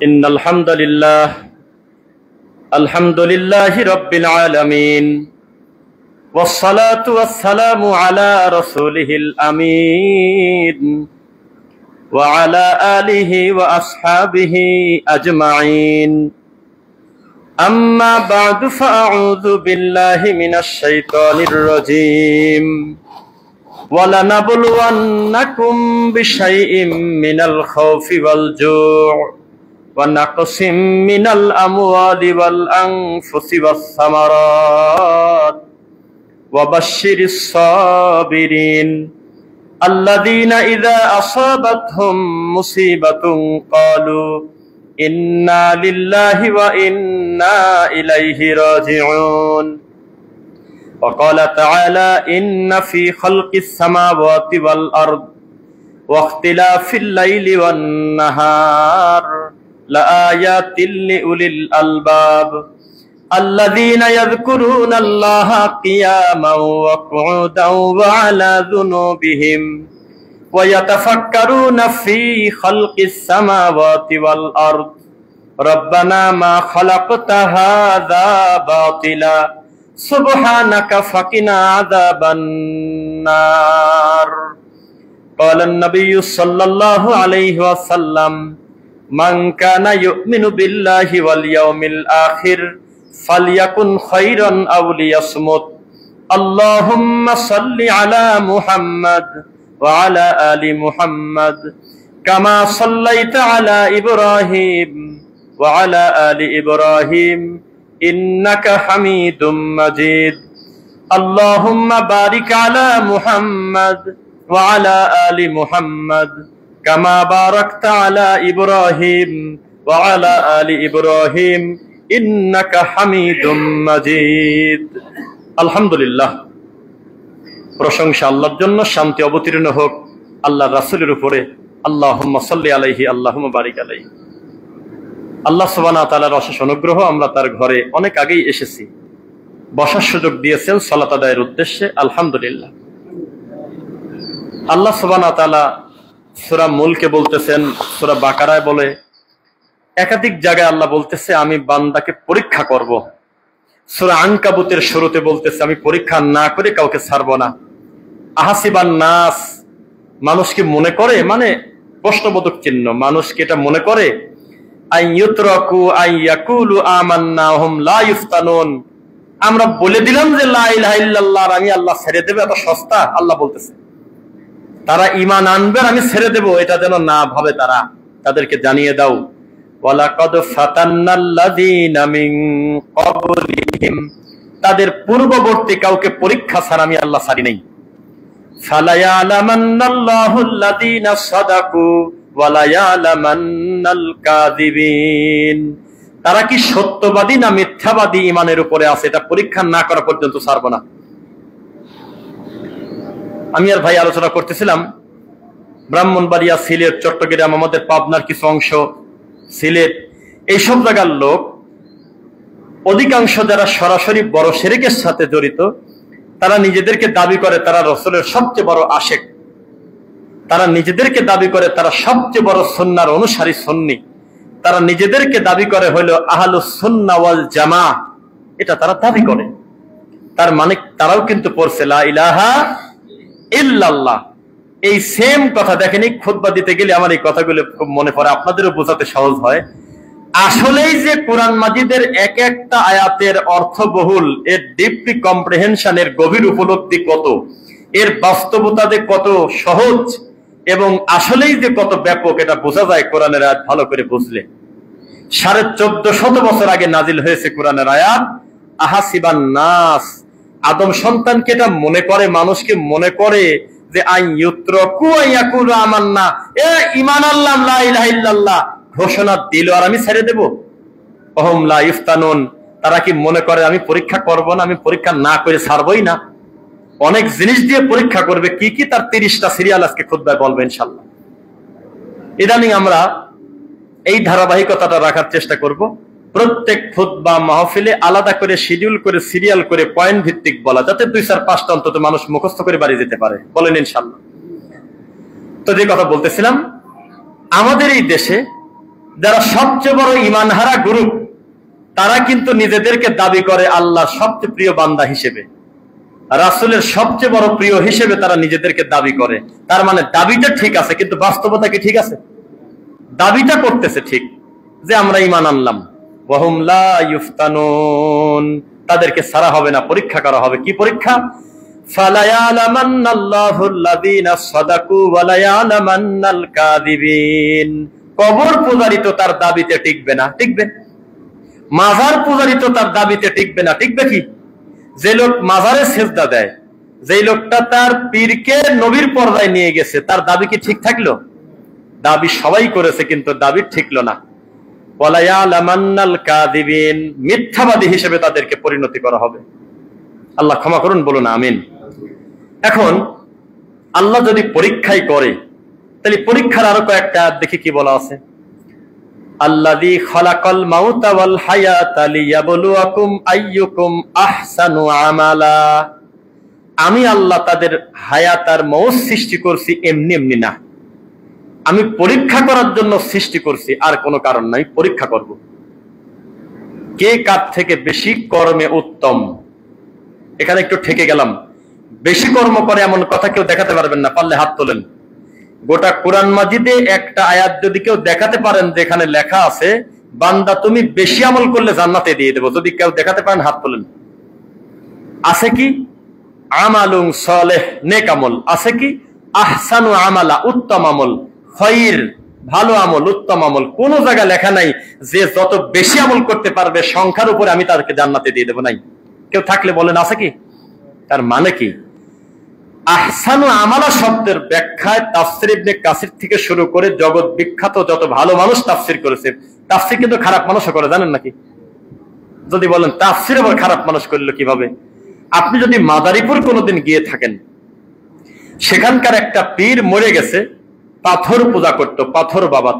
ইন্নাল হামদালিল্লাহ আলহামদুলিল্লাহি রাব্বিল আলামিন ওয়াসসালাতু ওয়াসসালামু আলা রাসূলিহিল আমিন ওয়া আলা আলিহি ওয়া আসহাবিহি আজমাইন আম্মা বা'দু ফাআউযু বিল্লাহি মিনাশ শাইতানির রাজীম ওয়ালানাবলুওয়ান্নাকুম বিশাইইম মিনাল খাউফি ওয়াল জু'i ونقص من الأموال والأنفس والثمرات وبشر الصابرين الذين إذا أصابتهم مصيبة قالوا إنا لله وإنا إليه راجعون وقال تعالى إن في خلق السماوات والأرض واختلاف الليل والنهار لآيات لأولي الألباب الذين يذكرون الله قياما وقعودا وعلى ذنوبهم ويتفكرون في خلق السماوات والأرض ربنا ما خلقت هذا باطلا سبحانك فقنا عذاب النار قال النبي صلى الله عليه وسلم من كان يؤمن بالله واليوم الآخر فليكن خيرا أو ليصمت اللهم صل على محمد وعلى آل محمد كما صليت على إبراهيم وعلى آل إبراهيم إنك حميد مجيد اللهم بارك على محمد وعلى آل محمد كما باركت على إبراهيم وعلى آل إبراهيم إنك حميد مجيد الحمد لله প্রশংসা আল্লাহর জন্য, শান্তি অবতীর্ণ হোক আল্লাহর রাসূলের উপরে। আল্লাহুম্মা সাল্লি আলাইহি আল্লাহুম্মা বারিক আলাইহি। আল্লাহ সুবহানাহু ওয়া তাআলার অশেষ অনুগ্রহ, আমরা তার ঘরে অনেক আগেই এসেছি, বসার সুযোগ দিয়েছেন সালাত আদায়ের উদ্দেশ্যে, আলহামদুলিল্লাহ। আল্লাহ সুবহানাহু ওয়া তাআলা সূরা মুলকে বলতেছেন, সূরা বাকারায় বলে, একাধিক জায়গায় আল্লাহ বলতেছে আমি বান্দাকে পরীক্ষা করব। সূরা আনকাবুতের শুরুতে বলতেছে আমি পরীক্ষা না করে কাউকে ছাড়ব না। আহাসিবান নাস, মানুষ কি মনে করে, মানে প্রশ্নবোধক চিহ্ন, মানুষ কি এটা মনে করে আইয়ুতরাকু আইয়াকুলু আমান্না হুম লা ইফতানুন, আমরা বলে দিলাম যে লা ইলাহা ইল্লাল্লাহ, আমি আল্লাহ ছেড়ে দেব, এত সস্তা? আল্লাহ বলতেছে তারা ঈমান আনবে আমি ছেড়ে দেব, এটা যেন না ভাবে তারা, তাদেরকে জানিয়ে দাও ওয়ালাকাদ ফাতান্নাল্লাযীনা মিন ক্বাবলিহিম, তাদের পূর্ববর্তী কাউকে পরীক্ষা ছাড়া আমি আল্লাহ ছাড়ি নাই। ফালায়ালামান্নাল্লাহুল্লাযীনা সাদাকু ওয়ালায়ালামান্নাল কাযিবিন, তারা কি সত্যবাদী না মিথ্যাবাদী ঈমানের উপরে আছে, এটা পরীক্ষা না করা পর্যন্ত ছাড়ব না। আমি আর ভাই আলোচনা করতেছিলাম, ব্রাহ্মণবাড়িয়া, সিলেট, চট্টগ্রাম, আমাদের পাবনার কিছু অংশ, সিলেট, এইসব জায়গার লোক অধিকাংশ যারা সরাসরি বড় শিরকের সাথে জড়িত, তারা নিজেদেরকে দাবি করে তারা রাসূলের সবচেয়ে বড় আশেক, তারা নিজেদেরকে দাবি করে তারা সবচেয়ে বড় সুন্নাহর অনুসারী সুন্নি, তারা নিজেদেরকে দাবি করে হলো আহলুস সুন্নাহ ওয়াল জামাআহ, এটা তারা দাবি করে। তার মানে তারাও কিন্তু পড়ছে লা ইলাহা ইল্লাল্লাহ। এই সেম কথা দেখেনি, খুতবা দিতে গেলে আমার এই কথাগুলো খুব মনে পড়ে, আপনাদেরও বোঝাতে সহজ হয়। আসলেই যে কোরআন মাজিদের এক একটা আয়াতের অর্থবহুল, এর ডিপলি কম্প্রিহেনশনের গভীর উপলব্ধি কত, এর বাস্তবতা যে কত সহজ এবং আসলেই যে কত ব্যাপক, এটা বোঝা যায় কোরআনের আয়াত ভালো করে বুঝলে। 1450 বছর আগে নাজিল হয়েছে কোরআনের আয়াত। আহাসিবান নাস, আদম সন্তানকে এটা মনে করে, মানুষকে মনে করে যে আইয়ুতরাকু আইয়াকুলু আমান্না, এ ঈমান আনলাম, লা ইলাহা ইল্লাল্লাহ ঘোষণা দিল আর আমি ছেড়ে দেব। ওহুম লা ইফতানুন, তারা কি মনে করে আমি পরীক্ষা করব না, আমি পরীক্ষা না করে ছাড়বই না। অনেক জিনিস দিয়ে পরীক্ষা করবে, কি কি তার 30টা সিরিয়াল আজকে খুতবায় বলবো ইনশাআল্লাহ। ইদানিং আমরা এই ধারাবাহিকতাটা রাখার চেষ্টা করব, প্রত্যেক খুতবা মাহফিলে আলাদা করে শিডিউল করে সিরিয়াল করে পয়েন্ট ভিত্তিক বলা, যাতে 2-4-5টা অন্তত মানুষ মুখস্থ করে বাড়ি যেতে পারে, বলেন ইনশাআল্লাহ। তো যে কথা বলতেছিলাম, আমাদের এই দেশে যারা সবচেয়ে বড় ইমানহারা গ্রুপ, তারা কিন্তু নিজেদেরকে দাবি করে আল্লাহর সবচেয়ে প্রিয় বান্দা হিসেবে, রাসূলের সবচেয়ে বড় প্রিয় হিসেবে তারা নিজেদেরকে দাবি করে। তার মানে দাবিটা ঠিক আছে, কিন্তু বাস্তবতা কি ঠিক আছে? দাবিটা করতেছে ঠিক যে আমরা ঈমান আনলাম, ওয়াহুম লা ইফতানুন, তাদেরকে ছাড়া হবে না, পরীক্ষা করা হবে। কি পরীক্ষা? ফালায়ালামান্নাল্লাহুল্লাযীনা সাদাকু ওয়া লায়ালামান্নাল কাযিবিন। কবর পূজারী তো তার দাবিতে টিকবে না, টিকবে? মাজার পূজারী তো তার দাবিতে টিকবে না, টিকবে কি? যে লোক মাজারে সেজদা দেয়, যেই লোকটা তার পীরকে নবীর পর্দায় নিয়ে গেছে, তার দাবি কি ঠিক থাকলো? দাবি সবাই করেছে, কিন্তু দাবি ঠিকলো না। ওয়ালায়ালামান্নাল কাযিবিন, মিথ্যাবাদী হিসেবে তাদেরকে পরিণতি করা হবে। আল্লাহ ক্ষমা করুন, বলুন আমিন। এখন আল্লাহ যদি পরীক্ষাই করে, তাহলে পরীক্ষার আরো কয়েকটা দেখি কি বলা আছে। আল্লাযী খালাকাল মাউতা ওয়াল হায়াতা লিয়াবলুয়াকুম আইয়ুকুম আহসানু আমালা। আমি আল্লাহ তাদের হায়াত আর মওত সৃষ্টি করছি এমনি এমনি না, আমি পরীক্ষা করার জন্য সৃষ্টি করছি, আর কোনো কারণ নাই। পরীক্ষা করব কে কার থেকে বেশি কর্মে উত্তম। এখানে একটু ঠেকে গেলাম। বেশি কর্ম করে এমন কথা কেউ দেখাতে পারবেন না, পারলে হাত তোলেন। গোটা কোরআন মাজিদে একটা আয়াত যদি কেউ দেখাতে পারেন যেখানে লেখা আছে বান্দা তুমি বেশি আমল করলে জান্নাতে দিয়ে দেবো, যদি কেউ দেখাতে পারেন হাত তোলেন। আছে কি? আমালুন সালেহ, নেক আমল। আছে কি? আহসানু আমালা, উত্তম আমল। খায়র, ভালো আমল, উত্তম আমল। কোন জায়গায় লেখা নাই যে যত বেশি আমল করতে পারবে সংখ্যার উপরে আমি তাদেরকে জান্নাতে দিয়ে দেবো, নাই। কেউ থাকলে বলেন আছে কি? তার মানে কি? আহসানু আমালা শব্দের ব্যাখ্যায় তাফসীর ইবনে কাসির থেকে শুরু করে জগৎ বিখ্যাত যত ভালো মানুষ তাফসীর করেছে। তাফসীর কিন্তু খারাপ মানুষও করে, জানেন নাকি? যদি বলেন তাফসীর আবার খারাপ মানুষ করলো কিভাবে? আপনি যদি মাদারীপুর কোনোদিন গিয়ে থাকেন, সেখানকার একটা পীর মরে গেছে, পাথর পূজা করত, পাথর বাবা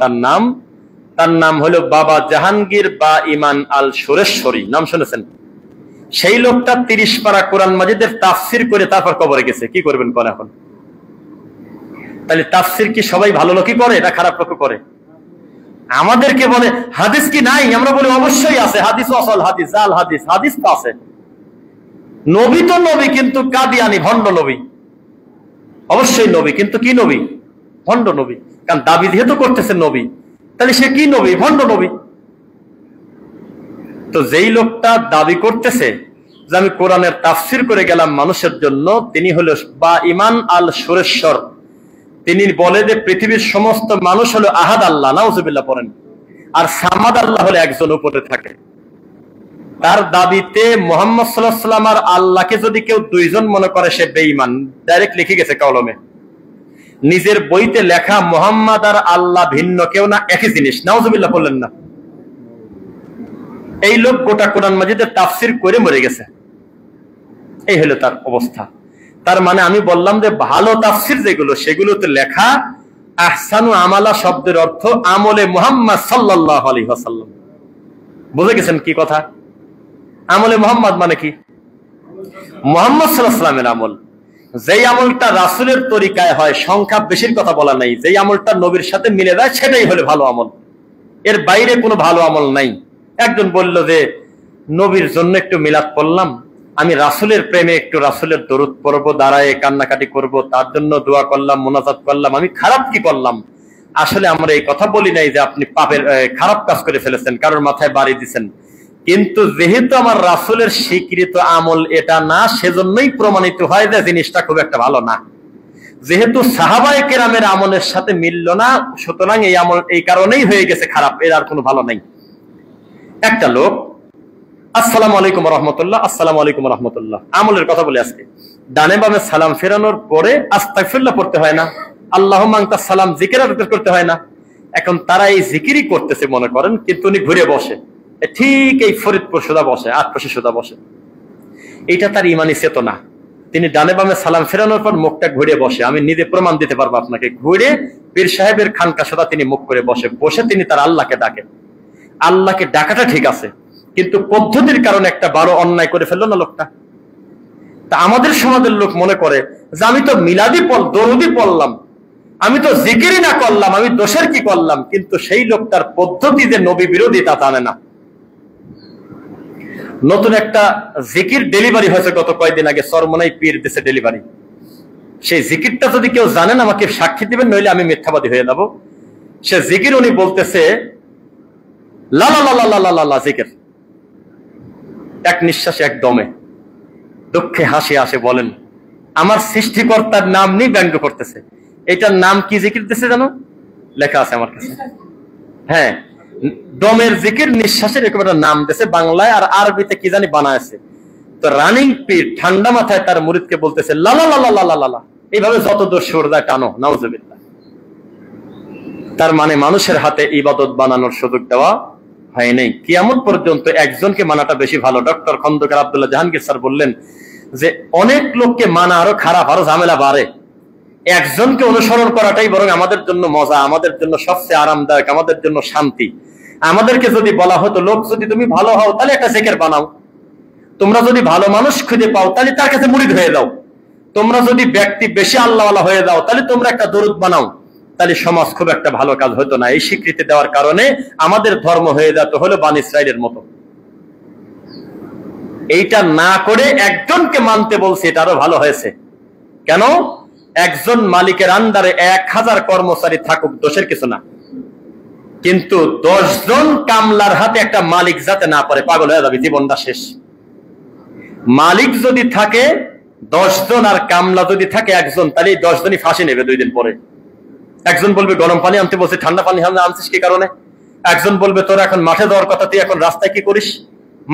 তার নাম হলো বাবা জাহাঙ্গীর বা ইমান আল সুরেশ্বরী, নাম শুনেছেন? সেই লোকটা 30 পারা কোরআন মাজিদের তাফসীর করে তারপর কবরে গেছে। কি করবেন কোন এখন? তাহলে তাফসীর কি সবাই ভালো লোকই করে না খারাপ লোকও করে? আমাদেরকে বলে হাদিস কি নাই, আমরা বলি অবশ্যই আছে। হাদিস আসল হাদিস, জাল হাদিস, হাদিস তো আছে। নবী তো নবী, কিন্তু কাদিয়ানি, ভণ্ড নবী। অবশ্যই নবী, কিন্তু কি নবী? ভণ্ড নবী। কারণ দাবি যেহেতু করতেছে নবী, তাহলে সে কি নবী? ভণ্ড নবী। তো যেই লোকটা দাবি করতেছে যে আমি কোরআনের তাফসীর করে গেলাম মানুষের জন্য, তিনি হলো বা ইমান আল সুরেশ্বর। তিনি বলে যে পৃথিবীর সমস্ত মানুষ হলো আহাদ আল্লাহ, নাউজুবিল্লাহ পড়েন, আর সামাদ আল্লাহ হলো একজন উপরে থাকে। তার দাবিতে মুহাম্মদ সাল্লাল্লাহু আলাইহি ওয়াসাল্লাম আর আল্লাহকে যদি কেউ দুইজন মনে করে সে বেঈমান। ডাইরেক্ট লিখে গেছে কলমে, নিজের বইতে লেখা মুহাম্মদ আর আল্লাহ ভিন্ন কেউ না, একই জিনিস। নাউজুবিল্লাহ বললেন না? এই লোক গোটা কোরআন মাজিদের তাফসীর করে মরে গেছে। এই হলো তার অবস্থা। তার মানে আমি বললাম যে ভালো তাফসীর যেগুলো, সেগুলোতে লেখা আহসানু আমালা শব্দের অর্থ আমলে মুহাম্মদ সাল্লাল্লাহু আলাইহি ওয়াসাল্লাম। বুঝে গেছেন কি কথা? আমলে মুহাম্মদ মানে কি? মুহাম্মদ সাল্লাল্লাহু আলাইহি ওয়াসাল্লামের আমল। যেই আমলটা রাসূলের তরিকায় হয়, সংখ্যা বেশির কথা বলা নাই, যেই আমলটা নবীর সাথে মিলে যায় সেটাই হলো ভালো আমল। এর বাইরে কোনো ভালো আমল নাই। একজন বলল যে নবীর জন্য একটু মিলাদ পড়লাম, আমি রাসূলের প্রেমে একটু রাসূলের দরুদ পড়বো, দাঁড়ায় কান্নাকাটি করব, তার জন্য দোয়া করলাম, মুনাজাত করলাম, আমি খারাপ কি করলাম? আসলে আমরা এই কথা বলি নাই যে আপনি পাপের খারাপ কাজ করে ফেলেছেন, কারোর মাথায় বাড়ি দিচ্ছেন, কিন্তু যেহেতু আমার রাসূলের স্বীকৃত আমল এটা না, সেজন্যই প্রমাণিত হয় যে জিনিসটা খুব একটা ভালো না। যেহেতু সাহাবায়ে কেরামের আমলের সাথে মিলল না, সুতরাং এই আমল এই কারণেই হয়ে গেছে খারাপ, এর আর কোনো ভালো নাই। একটা লোক আসসালামু আলাইকুম রাহমাতুল্লাহ, আসসালামু আলাইকুম রাহমাতুল্লাহ, আমলের কথা বলে আজকে ডানে বামে সালাম ফেরানোর পরে আস্তাগফিরুল্লাহ পড়তে হয় না? আল্লাহুম্মা আনতা সালাম জিকির করতে হয় না? এখন তারা এই জিকিরই করতেছে মনে করেন, কিন্তু উনি ঘুরে বসে ঠিক এই ফরিদপুর সুদা বসে, আটপাশে সুদা বসে। এইটা তার ইমানি চেতনা। তিনি ডানে বামে সালাম ফেরানোর পর মুখটা ঘুরে বসে। আমি নিজে প্রমাণ দিতে পারবো আপনাকে। ঘুরে পীর সাহেবের খানকা সুদা তিনি মুখ করে বসে, বসে তিনি তার আল্লাহকে ডাকেন। আল্লাহকে ডাকাটা ঠিক আছে, কিন্তু পদ্ধতির কারণে একটা বড় অন্যায় করে ফেললো না লোকটা। তা আমাদের সমাজের লোক মনে করে যে আমি তো মিলাদি দরুদি পড়লাম, আমি তো জিকিরই না করলাম, আমি দোষের কি করলাম? কিন্তু সেই লোকটার পদ্ধতি যে নবী বিরোধী তা জানে না। নতুন একটা জিকির ডেলিভারি হয়েছে গত কয়েকদিন আগে, চরমনাই পীর দেশে ডেলিভারি। সেই জিকিরটা যদি কেউ জানেন আমাকে সাক্ষী দিবেন, নইলে আমি মিথ্যাবাদী হয়ে যাব। সে জিকির উনি বলতেছে লা লা লা লা লা লা লা জিকির, এক নিঃশ্বাসে এক দমে, দুঃখে হাসি আসে। বলেন, আমার সৃষ্টিকর্তার নাম নিয়ে ব্যঙ্গ করতেছে। এটার নাম কি জিকির দিতেছে জানো? লেখা আছে আমার কাছে। হ্যাঁ, দমের জিকির, নিঃশ্বাসের এরকম একটা নাম দিয়েছে বাংলায়, আর আরবিতে কি জানি বানায়ছে। তো রানিং পীর ঠান্ডা মাথায় তার মুরিদকে বলতেছে লা লা লা লা লা লা, এইভাবে যত দূর সুর যায় টানো, নাউজুবিল্লাহ। তার মানে মানুষের হাতে ইবাদত বানানোর সুযোগ দেওয়া হয় নাই। কিয়ামত পর্যন্ত একজনকে মানাটা বেশি ভালো। ডক্টর খন্দকার আব্দুল্লাহ জাহাঙ্গীর স্যার বললেন যে অনেক লোককে মানা আরো খারাপ, আরো ঝামেলা বাড়ে। একজনকে অনুসরণ করাটাই বরং আমাদের জন্য মজা, আমাদের জন্য সবচেয়ে আরামদায়ক, আমাদের জন্য শান্তি। আমাদেরকে যদি বলা হতো লোক যদি তুমি ভালো হও তাহলে একটা জিকির বানাও, তোমরা যদি ভালো মানুষ খুঁজে পাও তাহলে তার কাছে মুরিদ হয়ে যাও, তোমরা যদি ব্যক্তি বেশি আল্লাহওয়ালা হয়ে যাও তাহলে তোমরা একটা দরুদ বানাও, তাহলে সমাজ খুব একটা ভালো কাজ হতো না। এই স্বীকৃতি দেওয়ার কারণে আমাদের ধর্ম হয়ে যেত হলো বানি ইসরাইলের মতো। এইটা না করে একজনকে মানতে বলছে, এটা আরো ভালো হয়েছে। কেন? একজন মালিকের আন্ডারে 1000 কর্মচারী থাকুক, দোষের কিছু না। কিন্তু 10 জন কামলার হাতে একটা মালিক যাতে না পারে, পাগল হয়ে যাবে, জীবনটা শেষ। মালিক যদি থাকে 10 জন আর কামলা যদি থাকে একজন, তাহলে 10 জনই ফাঁসি নেবে 2 দিন পরে। একজন বলবে গরম পানি আনতে বলছে, ঠান্ডা পানি আনছিস কি কারণে? একজন বলবে তোর এখন মাঠে যাওয়ার কথা, তুই এখন রাস্তায় কি করিস?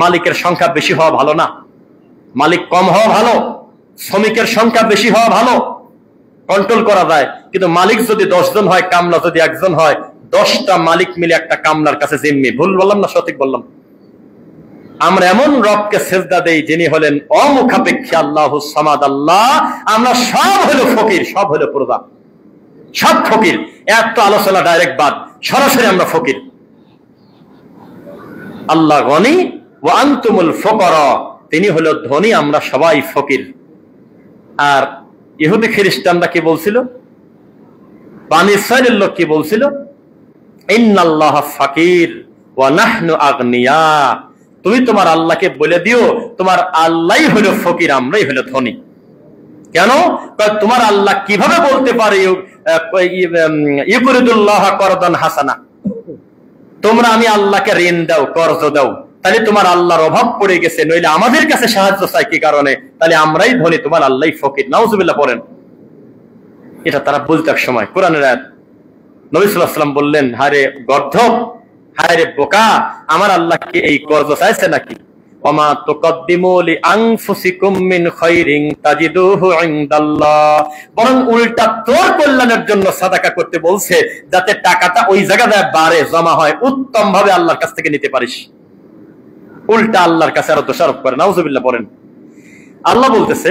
মালিকের সংখ্যা বেশি হওয়া ভালো না, মালিক কম হওয়া ভালো। শ্রমিকের সংখ্যা বেশি হওয়া ভালো, কন্ট্রোল করা যায়। কিন্তু মালিক যদি 10 জন হয়, কামলা যদি একজন হয়, 10টা মালিক মিলে একটা কামলার কাছে জিম্মি। ভুল বললাম না সঠিক বললাম? আমরা এমন রবকে সেজদা দেই যিনি হলেন অমুখাপেক্ষী আল্লাহুস সামাদ আল্লাহ। আমরা সব হলো ফকির, সব হলো প্রজা, সব ফকির। এত আলোচনা ডাইরেক্ট বাদ, সরাসরি আমরা ফকির। আল্লাহ গনি ওয়া আনতুমুল ফুকারা, তিনি হলো ধনী, আমরা সবাই ফকির। আর ইহুদি খ্রিস্টানরা কি বলছিল? বানি ইসরাইলের লোক কি বলছিল? ইন্নাল্লাহ ফাকির ওয়া নাহনু আগনিয়া। তুমি তোমার আল্লাহকে বলে দিও তোমার আল্লাহই হলো ফকির, আমরাই হলো ধনী। কেন? তোমার আল্লাহ কিভাবে বলতে পারে ইউকরিদুল্লাহ করদান হাসানা, তোমরা আমি আল্লাহকে ঋণ দাও, কর্জ দাও, তাহলে তোমার আল্লাহর অভাব পড়ে গেছে, নইলে আমাদের কাছে সাহায্য চাই কি কারণে? তাহলে আমরাই ধনী, তোমার আল্লাহই ফকির। নাউজুবিল্লাহ পড়েন। এটা তারা বলতে এক সময় কোরআনের আয়াত। নবী সাল্লাল্লাহু আলাইহি ওয়াসাল্লাম বললেন, হায়রে গর্ধব, হায়রে বোকা, আমার আল্লাহ কি এই কর্জ চাইছে নাকি? ওমা তুকদ্দিমু লিআনফুসিকুম মিন খায়রিন তাজিদুহু ইনদাল্লাহ, বরং উল্টা তোর কল্যাণের জন্য সাদাকা করতে বলছে, যাতে টাকাটা ওই জায়গায় বাড়ে, জমা হয়, উত্তম ভাবে আল্লাহর কাছ থেকে নিতে পারিস। উল্টা আল্লাহর কাছে আরো দোষারোপ করে। নাউজুবিল্লাহ পড়েন। আল্লাহ বলতেছে,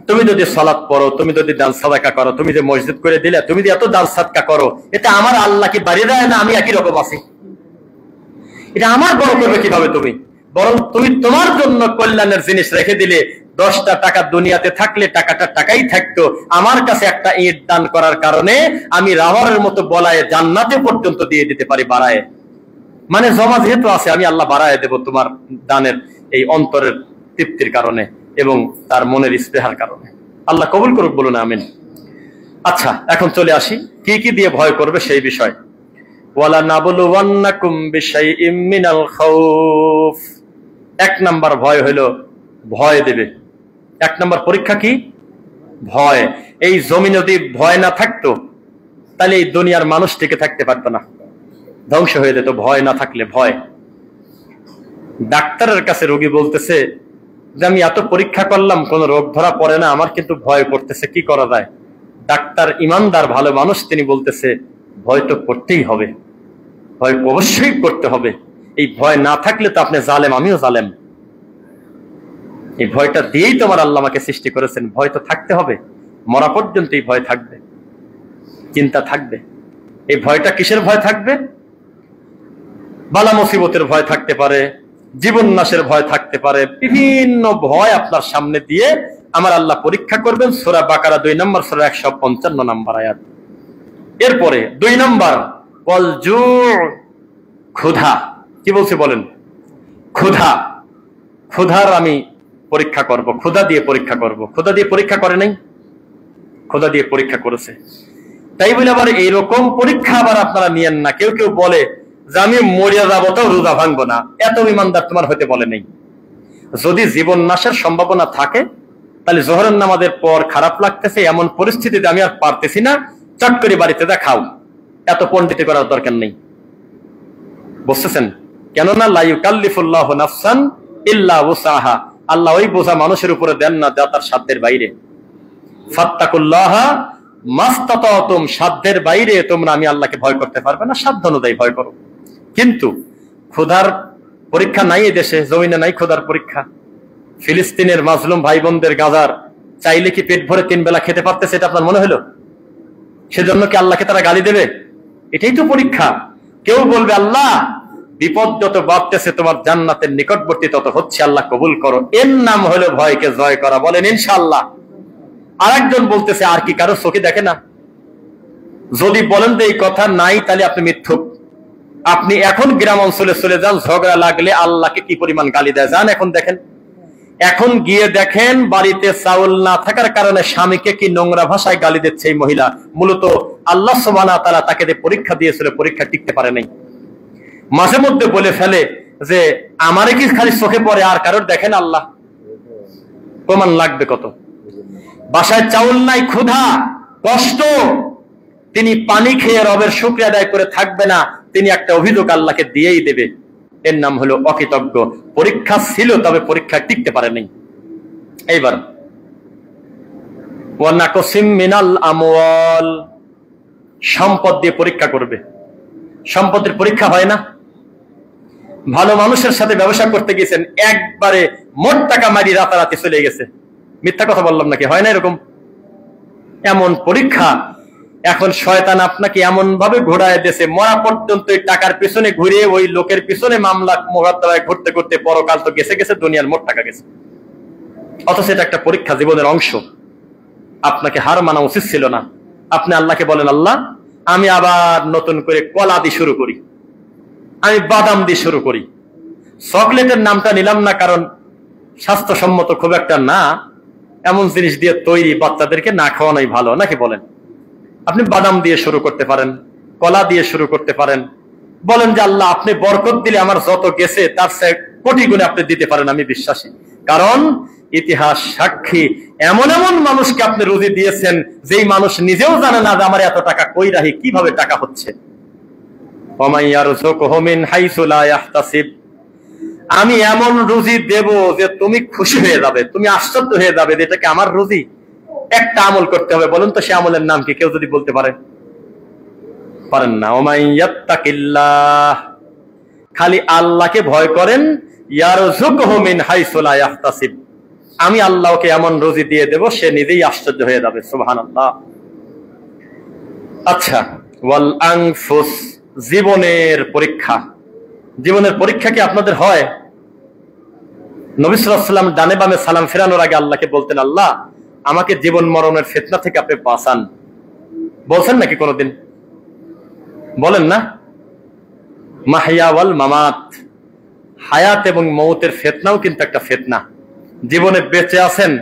তুমি যদি সালাত পড়ো, তুমি যদি দান সাদাকা করো, তুমি যে মসজিদ করে দিলে, তুমি যে এত দান সাদকা করো, এটা আমার আল্লাহ কি বাড়িয়ে দেয় না? আমি একই রকম আছি, এটা আমার বড় করবে কিভাবে তুমি? বরং তুমি তোমার জন্য কল্যাণের জিনিস রেখে দিলে, 10টা টাকা দুনিয়াতে থাকলে টাকাটা টাকাই থাকতো, আমার কাছে একটা ইট দান করার কারণে আমি রাওয়ারের মতো বলায় জান্নাতে পর্যন্ত দিয়ে দিতে পারি বাড়ায়। মানে জমা যেহেতু আছে, আমি আল্লাহ বাড়ায় দেব তোমার দানের এই অন্তরের তৃপ্তির কারণে এবং তার মনের ইস্তেহার কারণে। আল্লাহ কবুল করুক, বলুন আমিন। আচ্ছা, এখন চলে আসি কি কি দিয়ে ভয় করবে সেই বিষয়। ওয়ালা নাবলুওয়ান্নাকুম বিশাইইম মিনাল খাউফ, 1 নাম্বার ভয় হলো ভয় দেবে। 1 নাম্বার পরীক্ষা কি? ভয়। এই জমিন যদি ভয় না থাকতো তাহলে এই দুনিয়ার মানুষ টিকে থাকতে পারতো না, ধ্বংস হয়ে যেত। ভয় না থাকলে, ভয়। ডাক্তারের কাছে রোগী বলতেছে যে আমি এত পরীক্ষা করলাম, কোন রোগ ধরা পড়ে না, আমার কিন্তু ভয় করতেছে, কি করা যায়? ডাক্তার ইমানদার ভালো মানুষ, তিনি বলতেছে ভয় তো করতেই হবে, ভয় অবশ্যই করতে হবে। এই ভয় না থাকলে তো আপনি জালেম, আমিও জালেম। এই ভয়টা দিয়েই তো আমার আল্লাহ আমাকে সৃষ্টি করেছেন। ভয় তো থাকতে হবে, মরা পর্যন্ত এই ভয় থাকবে, চিন্তা থাকবে। এই ভয়টা কিসের ভয় থাকবে? বালা মুসিবতের ভয় থাকতে পারে, জীবন নাশের ভয় থাকতে পারে, বিভিন্ন ভয় আপনার সামনে দিয়ে আমার আল্লাহ পরীক্ষা করবেন। সূরা বাকারা 2 নম্বর সূরা 155 নম্বর আয়াত। এরপরে 2 নম্বর ওয়াল জু, ক্ষুধা। কি বলছে বলেন? ক্ষুধা। ক্ষুধার আমি পরীক্ষা করব, ক্ষুধা দিয়ে পরীক্ষা করব। ক্ষুধা দিয়ে পরীক্ষা করে নাই? ক্ষুধা দিয়ে পরীক্ষা করেছে। তাই বলে আবার এইরকম পরীক্ষা আবার আপনারা নিয়েন না। কেউ কেউ বলে যে আমি মরিয়া যাবো তো রোজা ভাঙবো না। এত ইমানদার তোমার হতে বলে নেই। যদি জীবন নাশের সম্ভাবনা থাকে তাহলে জোহরের নামাজের পর খারাপ লাগতেছে, এমন পরিস্থিতিতে আমি আর পারতেছি না, চট করে বাড়িতে যা খাও। এত পণ্ডিতি করার দরকার নেই, বুঝতেছেন? কেননা লা ইউকাল্লিফুল্লাহু নাফসান ইল্লা উসাহা, আল্লাহ ওই বোঝা মানুষের উপরে দেন না যা তার সাধ্যের বাইরে। ফাত্তাকুল্লাহা মাস্তাতাতুম, সাধ্যের বাইরে তোমরা আমি আল্লাহকে ভয় করতে পারবে না, সাধ্য অনুযায়ী ভয় করো। কিন্তু ক্ষুধার পরীক্ষা নাই এই দেশে, জমিনে নাই ক্ষুধার পরীক্ষা। ফিলিস্তিনের মাজলুম ভাই বোনদের গাজার চাইলে কি পেট ভরে 3 বেলা খেতে পারতেছে এটা আপনার মনে হলো? সেজন্য কি আল্লাহকে তারা গালি দেবে? এটাই তো পরীক্ষা। কেউ বলবে আল্লাহ বিপদ যত বাড়তেছে তোমার জান্নাতের নিকটবর্তী তত হচ্ছে, আল্লাহ কবুল করো। এর নাম হলো ভয়কে জয় করা। বলেন ইনশাআল্লাহ। আরেকজন বলতেছে আর কি কারো চোখে দেখে না? যদি বলেন যে এই কথা নাই তাহলে আপনি মিথ্যুক। আপনি এখন গ্রাম অঞ্চলে চলে যান, ঝগড়া লাগলে আল্লাহকে কি পরিমাণ গালি দেয় যান এখন দেখেন। এখন গিয়ে দেখেন বাড়িতে চাউল না থাকার কারণে স্বামীকে কি নোংরা ভাষায় গালি দিচ্ছে এই মহিলা। মূলত আল্লাহ সুবহানাহু ওয়া তাআলা তাকে যে পরীক্ষা দিয়েছিল, পরীক্ষা টিকতে পারে নাই। মাঝে মধ্যে বলে ফেলে যে আমারে কি খালি চোখে পড়ে আর কারোর দেখেন আল্লাহ? প্রমাণ লাগবে কত? বাসায় চাউল নাই, ক্ষুধা, কষ্ট, তিনি পানি খেয়ে রবের শুকরিয়া আদায় করে থাকবে না, তিনি একটা অভিযোগ আল্লাহকে দিয়েই দেবে। এর নাম হলো অকৃতজ্ঞ। পরীক্ষা ছিল তবে পরীক্ষা টিকতে পারে নাই। এইবার ওয়ানাকসিম মিনাল আমওয়াল, সম্পদ দিয়ে পরীক্ষা করবে। সম্পদের পরীক্ষা হয় না? ভালো মানুষের সাথে ব্যবসা করতে গেছেন, একবারে মোট টাকা মারি রাতারাতি চলে গেছে। মিথ্যা কথা বললাম নাকি? হয় না এরকম? এমন পরীক্ষা। এখন শয়তান আপনাকে এমন ভাবে ঘোরায় দিয়েছে, মরা পর্যন্ত টাকার পিছনে ঘুরে ওই লোকের পিছনে মামলা মোকদ্দমায় ঘুরতে ঘুরতে পরকাল তো গেছে গেছে, দুনিয়ার মোট টাকা গেছে। অথচ এটা একটা পরীক্ষা, জীবনের অংশ। আপনাকে হার মানা উচিত ছিল না। আপনি আল্লাহকে বলেন আল্লাহ আমি আবার নতুন করে কলা দিয়ে শুরু করি, আমি বাদাম দিয়ে শুরু করি। চকলেটের নামটা নিলাম না কারণ স্বাস্থ্যসম্মত খুব একটা না, এমন জিনিস দিয়ে তৈরি, বাচ্চাদেরকে না খাওয়ানোই ভালো, নাকি বলেন? আপনি বাদাম দিয়ে শুরু করতে পারেন, কলা দিয়ে শুরু করতে পারেন। বলেন যে আল্লাহ আপনি বরকত দিলে আমার যত গেছে তার চেয়ে কোটি গুণে আপনি দিতে পারেন, আমি বিশ্বাসী। কারণ ইতিহাস সাক্ষী, এমন এমন মানুষকে আপনি রুজি দিয়েছেন যেই মানুষ নিজেও জানে না যে আমার এত টাকা কই রাখি, কিভাবে টাকা হচ্ছে। আমি এমন রুজি দেব যে তুমি খুশি হয়ে যাবে, তুমি আশ্চর্য হয়ে যাবে যে এটা কি আমার রুজি। একটা আমল করতে হবে, বলুন তো সে আমলের নাম কি? কেউ যদি বলতে পারে? পারেন না। ওমাইয়াত্তাকিল্লাহ, খালি আল্লাহকে ভয় করেন, ইয়ারযুকহু মিন হাইসু লা ইয়াহতাসিব, আমি আল্লাহকে এমন রুজি দিয়ে দেব সে নিজেই আশ্চর্য হয়ে যাবে। সুবহানাল্লাহ। আচ্ছা, ওয়াল আনফুস, জীবনের পরীক্ষা। জীবনের পরীক্ষা কি আপনাদের হয়? নবী সাল্লাল্লাহু আলাইহি ওয়াসাল্লাম ডানে বামে সালাম ফেরানোর আগে আল্লাহকে বলতেন আল্লাহ আমাকে জীবন মরণের ফিতনা থেকে আপনি বাঁচান। বলছেন নাকি কোনোদিন? বলেন না? মাহইয়া ওয়াল মামাত, হায়াত এবং মৌতের ফিতনাও কিন্তু একটা ফিতনা। জীবনে বেঁচে আছেন,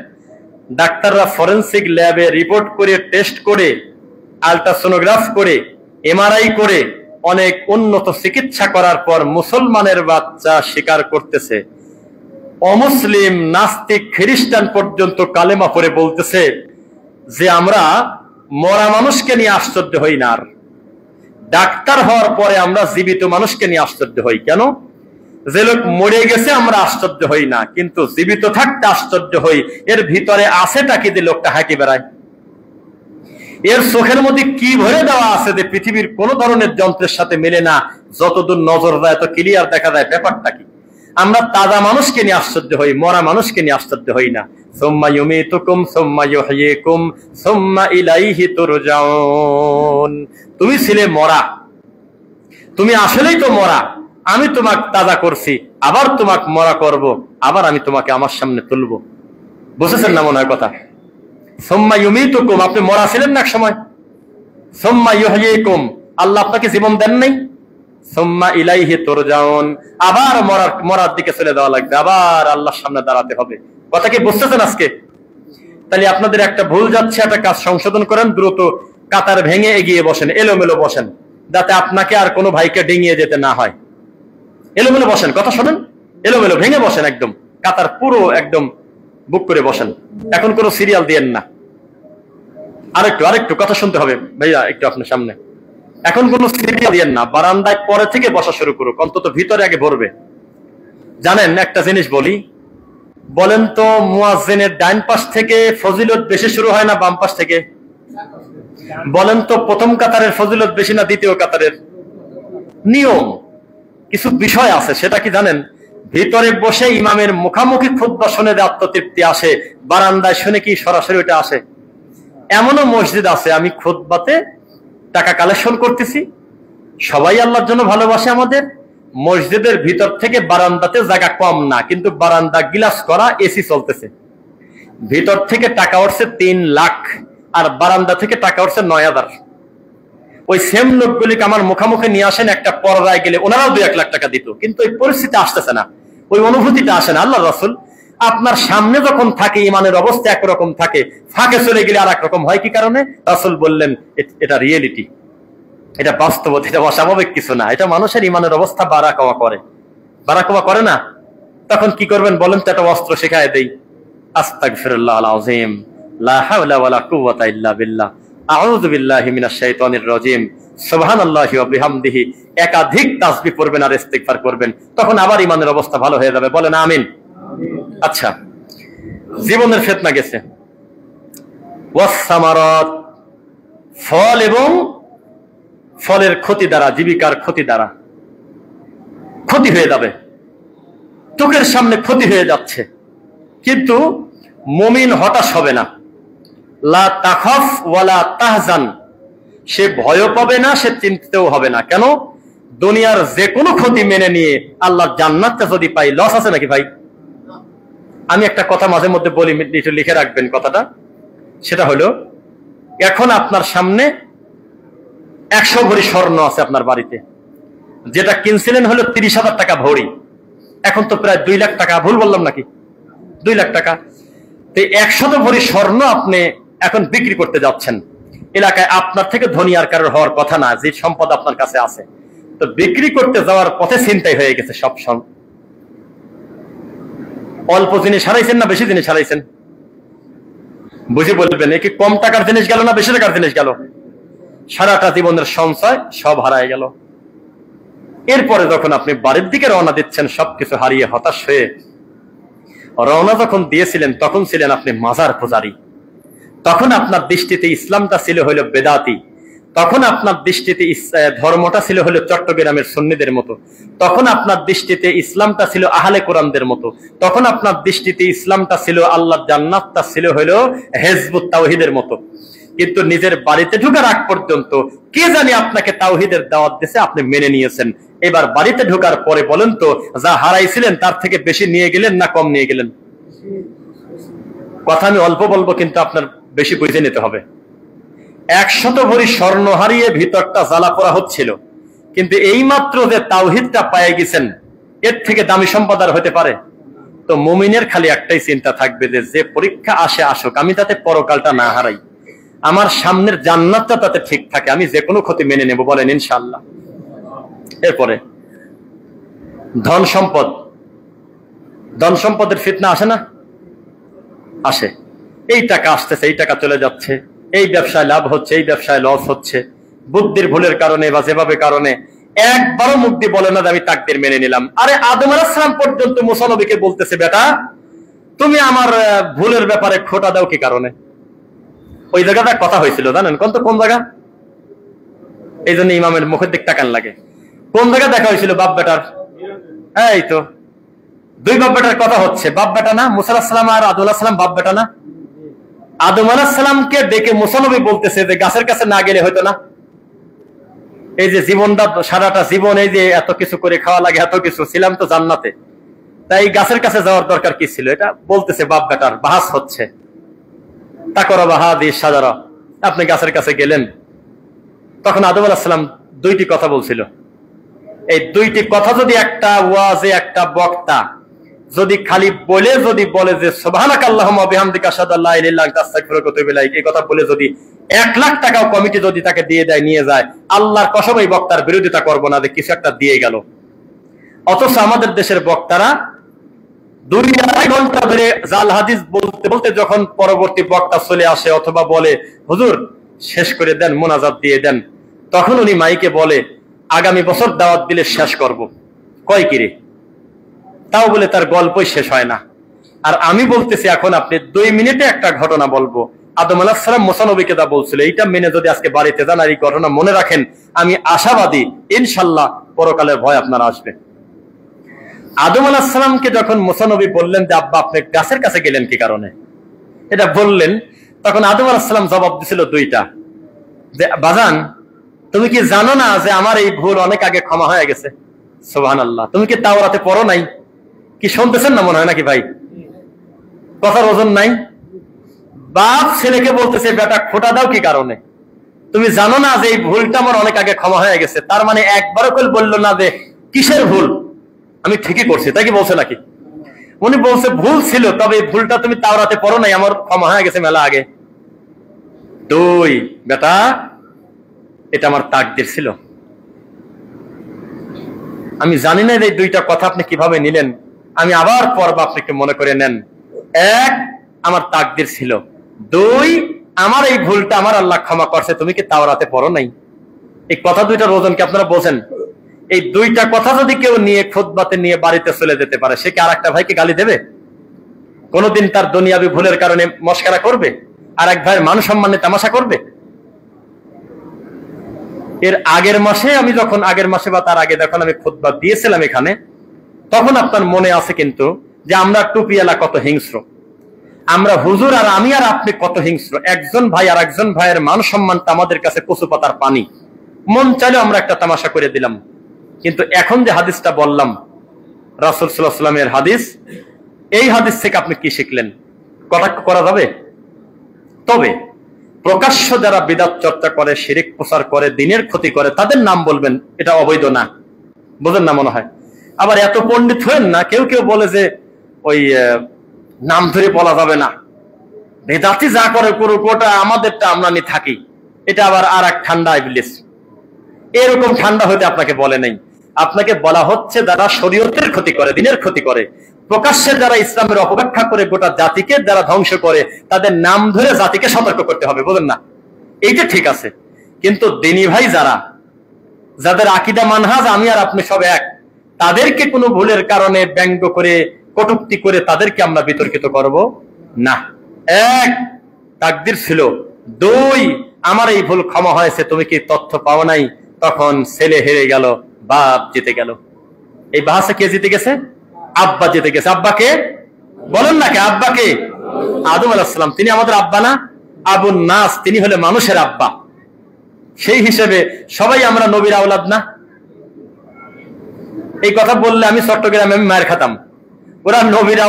ডাক্তাররা ফরেনসিক ল্যাবে রিপোর্ট করে, টেস্ট করে, আল্ট্রাসোনোগ্রাফ করে, এমআরআই করে, অনেক উন্নত চিকিৎসা করার পর মুসলমানের বাচ্চা স্বীকার করতেছে, অমুসলিম নাস্তিক খ্রিস্টান পর্যন্ত কালেমা পড়ে বলতেছে যে আমরা মরা মানুষকে নিয়ে আশ্চর্য হই না। আর ডাক্তার হওয়ার পরে আমরা জীবিত মানুষকে নিয়ে আশ্চর্য হই। কেন? যে লোক মরে গেছে আমরা আশ্চর্য হই না, কিন্তু জীবিত থাকতে আশ্চর্য হই। এর ভিতরে আছেটা কি যে লোকটা হাঁকি বেড়ায়? এর চোখের মধ্যে কি ভরে দেওয়া আছে যে পৃথিবীর কোন ধরনের যন্ত্রের সাথে মেলে না, যতদূর নজর যায় তো ক্লিয়ার দেখা যায়। ব্যাপারটা কি? আমরা তাজা মানুষকে নিয়ে আশ্চর্য হই, মরা মানুষকে নিয়ে আশ্চর্য হই না। সুম্মা ইউমীতুকুম সুম্মা ইউহয়িকুম সুম্মা ইলাইহি তুরজাউন। তুমি ছিলে মরা, তুমি আসলেই তো মরা, আমি তোমাকে তাজা করছি, আবার তোমাকে মরা করব, আবার আমি তোমাকে আমার সামনে তুলবো। বুঝেছেন না মনে হয় কথা? সুম্মা ইউমীতুকুম, আপনি মরা ছিলেন না এক সময়, সুম্মা ইউহয়িকুম, আল্লাহ আপনাকে জীবন দেন নাই, সুম্মা ইলাইহি তুরজাউন, আবার মরার দিকে চলে যাওয়া লাগবে, আবার আল্লাহর সামনে দাঁড়াতে হবে। কথা কি বুঝতেছেন আজকে? তাহলে আপনাদের একটা ভুল যাচ্ছে, একটা কাজ সংশোধন করেন, দ্রুত কাতার ভেঙে এগিয়ে বসেন, এলোমেলো বসেন, যাতে আপনাকে আর কোনো ভাইকে ডিঙিয়ে যেতে না হয়। এলোমেলো বসেন, কথা শোনেন, এলোমেলো ভেঙে বসেন, একদম কাতার পুরো একদম বুক করে বসেন। এখন কোনো সিরিয়াল দিয়েন না। আরেকটু কথা শুনতে হবে ভাইয়া, একটু আপনার সামনে। এখন কোনো সিরিয়াল দিয়েন না, বারান্দায় পরে থেকে বসা শুরু করুক, অন্তত ভিতরে আগে ভরবে। জানেন একটা জিনিস বলি, বলেন তো মুয়াজ্জিনের ডাইন পাশ থেকে ফজিলত বেশি শুরু হয় না বাম পাশ থেকে? বলেন তো প্রথম কাতারের ফজিলত বেশি না দ্বিতীয় কাতারের? নিয়ম, কিছু বিষয় আছে, সেটা কি জানেন? ভিতরে বসে ইমামের মুখামুখি খুতবা শুনে যে আত্মতৃপ্তি আসে, বারান্দায় শুনে কি সরাসরি ওটা আসে? এমনও মসজিদ আছে, আমি খুতবাতে টাকা কালেকশন করতেছি, সবাই আল্লাহর জন্য ভালোবাসে আমাদের, মসজিদের ভিতর থেকে বারান্দাতে জায়গা কম না, কিন্তু বারান্দা গিলাস করা, এসি চলতেছে, ভিতর থেকে টাকা উঠছে 3 লাখ, আর বারান্দা থেকে টাকা উঠছে 9,000। ওই সেম লোকগুলিকে আমার মুখামুখি নিয়ে আসেন, একটা পর্দায় গেলে ওনারাও 2-1 লাখ টাকা দিত, কিন্তু ওই পরিস্থিতি আসতেছে না, ওই অনুভূতিটা আসে না। আল্লাহ রাসূল আপনার সামনে যখন থাকে ইমানের অবস্থা একরকম থাকে, ফাঁকে চলে গেলে আর একরকম হয়। কি কারণে? রাসূল বললেন এটা রিয়েলিটি, এটা বাস্তবতা, এটা অস্বাভাবিক কিছু না, এটা মানুষের ইমানের অবস্থা বাড়া কমা করে না। তখন কি করবেন বলেন তো? একটা অস্ত্র শেখায় দেই, আস্তাগফিরুল্লাহল আযীম, লা হাওলা ওয়ালা কুওয়াতা ইল্লা বিল্লাহ, আউযু বিল্লাহি মিনাশ শাইতানির রাজীম, সুবহানাল্লাহি ওয়া বিহামদিহি। একাধিক তাসবিহ পড়বেন আর ইস্তিগফার করবেন, তখন আবার ইমানের অবস্থা ভালো হয়ে যাবে। বলেন আমিন। আচ্ছা, জীবনের ফিতনা গেছে, ওয়াস সামারাত, ফল এবং ফলের ক্ষতি দ্বারা, জীবিকার ক্ষতি দ্বারা ক্ষতি হয়ে যাবে, চোখের সামনে ক্ষতি হয়ে যাচ্ছে, কিন্তু মুমিন হতাশ হবে না। লা তাখাফ ওয়ালা তাহজান, সে ভয় পাবে না, সে চিন্তিতও হবে না। কেন? দুনিয়ার যে কোনো ক্ষতি মেনে নিয়ে আল্লাহর জান্নাতটা যদি পাই, লস আছে নাকি ভাই? আমি একটা কথা মাঝে মধ্যে বলি, একটু লিখে রাখবেন কথাটা। সেটা হলো, এখন আপনার সামনে 100 ভরি স্বর্ণ আছে আপনার বাড়িতে, যেটা কিনছিলেন হলো 30,000 টাকা ভরি, এখন তো প্রায় 2 লাখ টাকা। ভুল বললাম নাকি? 2 লাখ টাকা। তো 100 ভরি স্বর্ণ আপনি এখন বিক্রি করতে যাচ্ছেন। এলাকায় আপনার থেকে ধনী আর কারোর হওয়ার কথা না, যে সম্পদ আপনার কাছে আছে, তো বিক্রি করতে যাওয়ার পথে ছিনতাই হয়ে গেছে সব। অল্প জিনিস হারাইছেন না বেশি জিনিস হারাইছেন? বুঝে বলবেন, এ কি কম টাকার জিনিস গেল না বেশি টাকার জিনিস গেল? সারাটা জীবনের সঞ্চয় সব হারায় গেল। এরপরে যখন আপনি বাড়ির দিকে রওনা দিচ্ছেন, সবকিছু হারিয়ে হতাশ হয়ে, রওনা যখন দিয়েছিলেন তখন ছিলেন আপনি মাজার পূজারী, তখন আপনার দৃষ্টিতে ইসলামটা ছিল হইল বেদাতি, তখন আপনার দৃষ্টিতে ধর্মটা ছিল হলো চট্টগ্রামের সুন্নিদের মতো, তখন আপনার দৃষ্টিতে ইসলামটা ছিল আহলে কোরআনদের মতো, তখন আপনার দৃষ্টিতে ইসলামটা ছিল আল্লাহর জান্নাতটা ছিল হলো হিজবুত তাওহীদের মতো। কিন্তু নিজের বাড়িতে ঢোকার আগ পর্যন্ত কে জানি আপনাকে তাওহীদের দাওয়াত দিয়েছে, আপনি মেনে নিয়েছেন। এবার বাড়িতে ঢোকার পরে বলেন তো, যা হারাইছিলেন তার থেকে বেশি নিয়ে গেলেন না কম নিয়ে গেলেন? কথা আমি অল্প বলবো, কিন্তু আপনার বেশি বুঝে নিতে হবে। 100 ভরি স্বর্ণ হারিয়ে ভিতরটা জ্বালা পোড়া হচ্ছিল, কিন্তু এই মাত্র যে তাওহীদটা পেয়ে গেছেন, এর থেকে দামি সম্পদ আর হতে পারে? তো মুমিনের খালি একটাই চিন্তা থাকবে, যে পরীক্ষা আসে আসুক, আমি তাতে পরকালটা না হারাই, আমার সামনের জান্নাতটা তাতে ঠিক থাকে, আমি যে কোনো ক্ষতি মেনে নেব। বলেন ইনশাআল্লাহ। এরপরে ধন সম্পদের ফিতনা আসে না? আসে। এই টাকা আসতেছে, এই টাকা চলে যাচ্ছে, এই ব্যবসায় লাভ হচ্ছে, এই ব্যবসায় লস হচ্ছে, বুদ্ধির ভুলের কারণে বা যেভাবে কারণে। একবারও মুখ দিয়ে বলে না যে আমি তাকদীর মেনে নিলাম। আরে আদম আলাইহিস সালাম পর্যন্ত মুসা নবীকে বলতেছে, বেটা তুমি আমার ভুলের ব্যাপারে খোঁটা দাও কি কারণে? ওই জায়গাটা কথা হয়েছিল, জানেন কোন জায়গা? এই জন্য ইমামের মুখের দিক তাকান লাগে। কোন জায়গা দেখা হয়েছিল? বাপ বেটার। এই তো 2 বাপ বেটার কথা হচ্ছে, বাপ বেটা না? মুসা আলাইহিস সালাম আর আদম আলাইহিস সালাম বাপ বেটা না? আদম আলাইহিস সালামকে ডেকে মুসা নবী বলতেছে যে গাছের কাছে না গেলে হয়তো না, এই যে জীবনটা, সারাটা জীবন এই যে এত কিছু করে খাওয়া লাগে, এত কিছু ছিলাম তো জান্নাতে, তাই গাছের কাছে যাওয়ার দরকার কি ছিল? এটা বলতেছে বাপ বেটার বাহাস হচ্ছে। তাকরা বাহাদি সাজারা, আপনি গাছের কাছে গেলেন, তখন আদম আলাইহিস সালাম দুইটি কথা বলছিল। এই দুইটি কথা যদি একটা ওয়াজে একটা বক্তা যদি খালি বলে যে সুবহানাকাল্লাহুম্মা ওয়া বিহামদিকা আশহাদু আল্লা ইলাহা ইল্লা আনতা আস্তাগফিরুকা ওয়া আতুবু ইলাইক, এই কথা বলে যদি 1,00,000 টাকাও কমিটি যদি তাকে দিয়ে দেয়, নিয়ে যায়, আল্লাহর কসম এই বক্তার বিরোধিতা করবো না যে কিছু একটা দিয়ে গেল। অথচ আমাদের দেশের বক্তারা 2-2.5 ঘন্টা ধরে জাল হাদিস বলতে বলতে যখন পরবর্তী বক্তা চলে আসে অথবা বলে হুজুর শেষ করে দেন, মোনাজাত দিয়ে দেন, তখন উনি মাইকে বলে আগামী বছর দাওয়াত দিলে শেষ করব। কয় কিরে, তাও বলে তার গল্পই শেষ হয় না। আর আমি বলতেছি এখন আপনি 2 মিনিটে একটা ঘটনা বলবো। আদম আলাইহিস সালাম মুসা নবীকে দা বলছিল, এইটা মেনে যদি আজকে বাড়িতে যান আর এই ঘটনা মনে রাখেন, আমি আশাবাদী ইনশাআল্লাহ পরকালের ভয় আপনার আসবে। আদম আলাইহিস সালামকে যখন মুসা নবী বললেন যে আব্বা আপনি গাছের কাছে গেলেন কি কারণে, এটা বললেন, তখন আদম আলাইহিস সালাম জবাব দিছিল দুইটা, যে বাজান তুমি কি জানো না যে আমার এই ভুল অনেক আগে ক্ষমা হয়ে গেছে? সুবহানাল্লাহ। তুমি কি তাওরাতে পড়ো নাই? কি শুনতেছেন না মনে হয় নাকি ভাই? কথার ওজন নাই। বাপ ছেলেকে বলতেছে বেটা খোটা দাও কি কারণে? তুমি জানো না যে এই ভুলটা আমার অনেক আগে ক্ষমা হয়ে গেছে? তার মানে একবারও কেউ বললো না যে কিসের ভুল, আমি ঠিকই করছি, তাই কি বলছে নাকি? উনি বলছে ভুল ছিল, তবে এই ভুলটা তুমি তাওরাতে পড়ো নাই, আমার ক্ষমা হয়ে গেছে মেলা আগে। দুই, বেটা এটা আমার তাকদীর ছিল। আমি জানি না এই দুইটা কথা আপনি কিভাবে নিলেন, আমি আবার পড়ব, আপনি একটু মনে করে নেন। 1, আমার তাকদীর ছিল। 2, আমার এই ভুলটা আমার আল্লাহ ক্ষমা করছে, তুমি কি তাওরাতে পড়ো নাই? এই কথা দুইটার ওজন কি আপনারা বোঝেন? এই দুইটা কথা যদি কেউ নিয়ে খুতবাতে নিয়ে বাড়িতে চলে যেতে পারে, সে কি আরেকটা ভাইকে গালি দেবে? কোনদিন তার দুনিয়াবি ভুলের কারণে মস্করা করবে? আর এক ভাইয়ের মান সম্মানে তামাশা করবে? এর আগের মাসে আগের মাসে বা তার আগে যখন আমি খুতবা দিয়েছিলাম এখানে, তখন আপনার মনে আছে কিন্তু যে আমরা টুপিওয়ালা কত হিংস্র, আমরা হুজুর আর আমি আর আপনি কত হিংস্র। একজন ভাই আর একজন ভাইয়ের মান সম্মানটা আমাদের কাছে কচু পাতার পানি, মন চাইলে আমরা একটা তামাশা করে দিলাম। কিন্তু এখন যে হাদিসটা বললাম রাসূল সাল্লাল্লাহু আলাইহি ওয়াসাল্লামের হাদিস, এই হাদিস থেকে আপনি কি শিখলেন? কটাক্ষ করা যাবে? তবে প্রকাশ্য যারা বিদআত চর্চা করে, শিরক প্রচার করে, দ্বীনের ক্ষতি করে, তাদের নাম বলবেন, এটা অবৈধ না। বুঝেন না মনে হয়? আবার এত পণ্ডিত হয়েন না, কেউ কেউ বলে যে ওই নাম ধরে বলা যাবে না, বেদাতি যা করে করুক, ওটা আমাদেরটা আমরা নিয়ে থাকি। এটা আবার আর এক ঠান্ডা ইবলিস। এরকম ঠান্ডা হতে আপনাকে বলে নাই, আপনাকে বলা হচ্ছে যারা শরীয়তের ক্ষতি করে, দ্বীনের ক্ষতি করে, প্রকাশ্যে যারা ইসলামের অপব্যাখ্যা করে গোটা জাতিকে যারা ধ্বংস করে, তাদের নাম ধরে জাতিকে সতর্ক করতে হবে। বুঝেন না? এইটা ঠিক আছে, কিন্তু দ্বীনী ভাই যাদের আকীদা মানহাজ আমি আর আপনি সব এক, তাদেরকে কোনো ভুলের কারণে ব্যঙ্গ করে, কটূক্তি করে তাদেরকে আমরা বিতর্কিত করব না। 1, তাকদীর ছিল। 2, আমার এই ভুল ক্ষমা হয়েছে, তুমি কি তথ্য পাও নাই? তখন ছেলে হেরে গেল, বাপ জিতে গেল। এই বাহাসে কে জিতে গেছে? আব্বা জিতে গেছে। আব্বাকে বলেন না কে? আব্বাকে আদম আলাইহিস সালাম, তিনি আমাদের আব্বা না? আবুন নাস, তিনি হলে মানুষের আব্বা। সেই হিসেবে সবাই আমরা নবীর আওলাদ না? এই কথা বললে আমি চট্টগ্রামে আমি মায়ের খাতাম। ওরা নবীর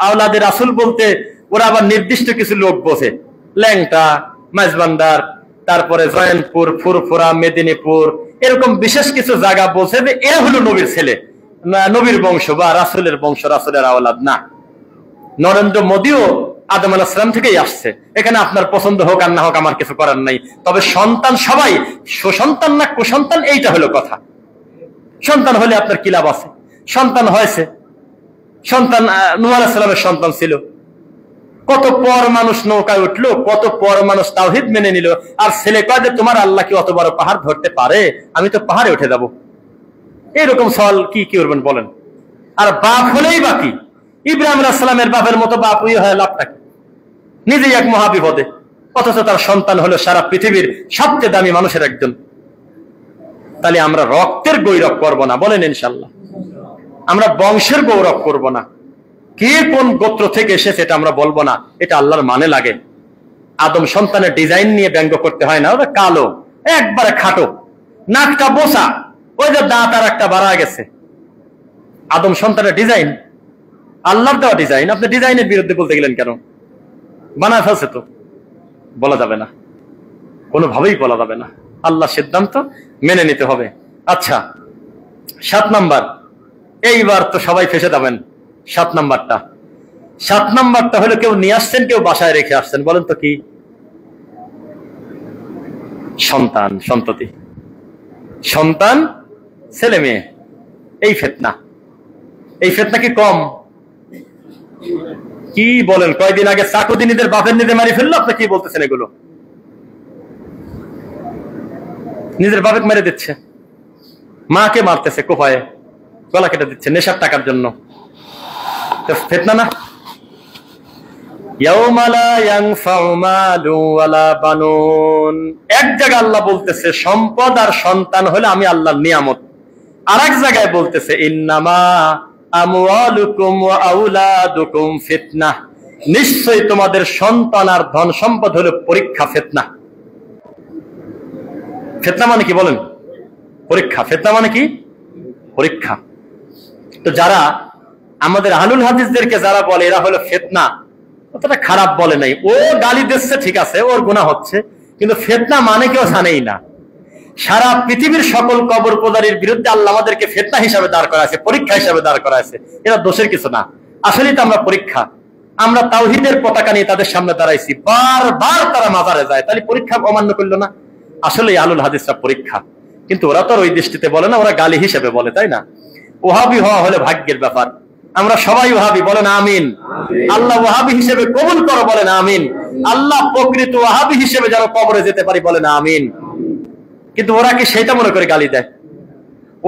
আওলাদে রাসূল বলতে ওরা আবার নির্দিষ্ট কিছু লোক বোঝে, ল্যাংটা, মাইজবান্ডার, তারপরে জয়ন্তপুর, ফুরফুরা, মেদিনীপুর, এরকম বিশেষ কিছু জায়গা বোঝে যে এরা হলো নবীর ছেলে, নবীর বংশ বা রাসূলের বংশ, রাসূলের আওলাদ না। নরেন্দ্র মোদীও আদম আলাইহিস সালাম থেকেই আসছে। এখানে আপনার পছন্দ হোক আর না হোক আমার কিছু করার নাই, তবে সন্তান সবাই সুসন্তান না কুসন্তান, এইটা হলো কথা। সন্তান হলে আপনার কি লাভ আছে? সন্তান হয়েছে, সন্তান নূহ আলাইহিস সালামের সন্তান ছিল। কত পর মানুষ নৌকায় উঠলো, কত পর মানুষ তাওহীদ মেনে নিল, আর ছেলে কয় যে তোমার আল্লাহ কি অত বড় পাহাড় ধরতে পারে? আমি তো পাহাড়ে উঠে যাব। এরকম সওয়াল কি করবেন বলেন? আর বাপ হলেই বাকি, ইব্রাহিম আলাইহিস সালামের বাপের মতো বাপ হয়ে লাভটা কি? নিজেই এক মহাবিপদে, অথচ তার সন্তান হলো সারা পৃথিবীর সবচেয়ে দামি মানুষের একজন। তাহলে আমরা রক্তের গৌরব করব না, বলেন ইনশাআল্লাহ? আমরা বংশের গৌরব করব না, কে কোন গোত্র থেকে এসেছে এটা আমরা বলবো না, এটা আল্লাহর মানে লাগে। আদম সন্তানের ডিজাইন নিয়ে ব্যঙ্গ করতে হয় না, ওটা কালো, একবারে খাটো, নাকটা বোসা, ওই যে দাঁত আর একটা বাড়া গেছে। আদম সন্তানের ডিজাইন আল্লাহর দেওয়া ডিজাইন, আপনি ডিজাইনের বিরুদ্ধে বলতে গেলেন কেন? বানায় ফেলছে তো, বলা যাবে না, কোনোভাবেই বলা যাবে না। আল্লাহর সিদ্ধান্ত মেনে নিতে হবে। আচ্ছা, 7 নাম্বার, এইবার তো সবাই ফেসে যাবেন। 7 নাম্বারটা হলো কেউ নিয়ে আসছেন, কেউ বাসায় রেখে আসছেন। বলেন তো কি? সন্তান, সন্ততি, সন্তান, ছেলে মেয়ে। এই ফিতনা কি কম? কি বলেন? কয়দিন আগে চাকুদি নিজের বাপের নিজে মারি ফেললো, আপনি কি বলতেছেন এগুলো? নিজের বাপের মেরে দিচ্ছে, মাকে মারতেছে, কোপায়ে গলা কেটে দিচ্ছে নেশার টাকার জন্য। ফিতনা না? এক জায়গায় আল্লাহ বলতেছে সম্পদ আর সন্তান হলে আমি আল্লাহর নিয়ামত, আর এক জায়গায় বলতেছে ইন্নামা আমওয়ালুকুম ওয়া আওলাদুকুম ফিতনাহ, নিশ্চয়ই তোমাদের সন্তান আর ধন সম্পদ হলো পরীক্ষা, ফিতনা। ফিতনা মানে কি বলেন? পরীক্ষা। ফিতনা মানে কি? পরীক্ষা। তো যারা আমাদের আহলুল হাদিসদেরকে যারা বলে এরা হলো ফিতনা, অতটা খারাপ বলে নাই। ও গালি দিচ্ছে, ঠিক আছে, ওর গুনাহ হচ্ছে, কিন্তু ফিতনা মানে কেউ জানেই না। সারা পৃথিবীর সকল কবর পূজারীর বিরুদ্ধে আল্লাহ আমাদেরকে ফিতনা হিসাবে দাঁড় করাইছে, পরীক্ষা হিসাবে দাঁড় করাইছে। এটা দোষের কিছু না, আসলেই তো আমরা পরীক্ষা। আমরা তাওহীদের পতাকা নিয়ে তাদের সামনে দাঁড়াইছি, বারবার তারা মাজারে যায়, তাহলে পরীক্ষা অমান্য করলো না? আসলেই আহলুল হাদিসরা পরীক্ষা, কিন্তু ওরা তো ওই দৃষ্টিতে বলে না, ওরা গালি হিসেবে বলে, তাই না? ওহাবি হওয়া হলে ভাগ্যের ব্যাপার। আমরা সবাই ওহাবি, বলেন আমিন। আল্লাহ ওহাবি হিসেবে কবুল করো, বলেন আমিন। আল্লাহ প্রকৃত ওহাবি হিসেবে যেন কবরে যেতে পারি, বলেন আমিন। কিন্তু ওরা কি সেটা মনে করে গালি দেয়?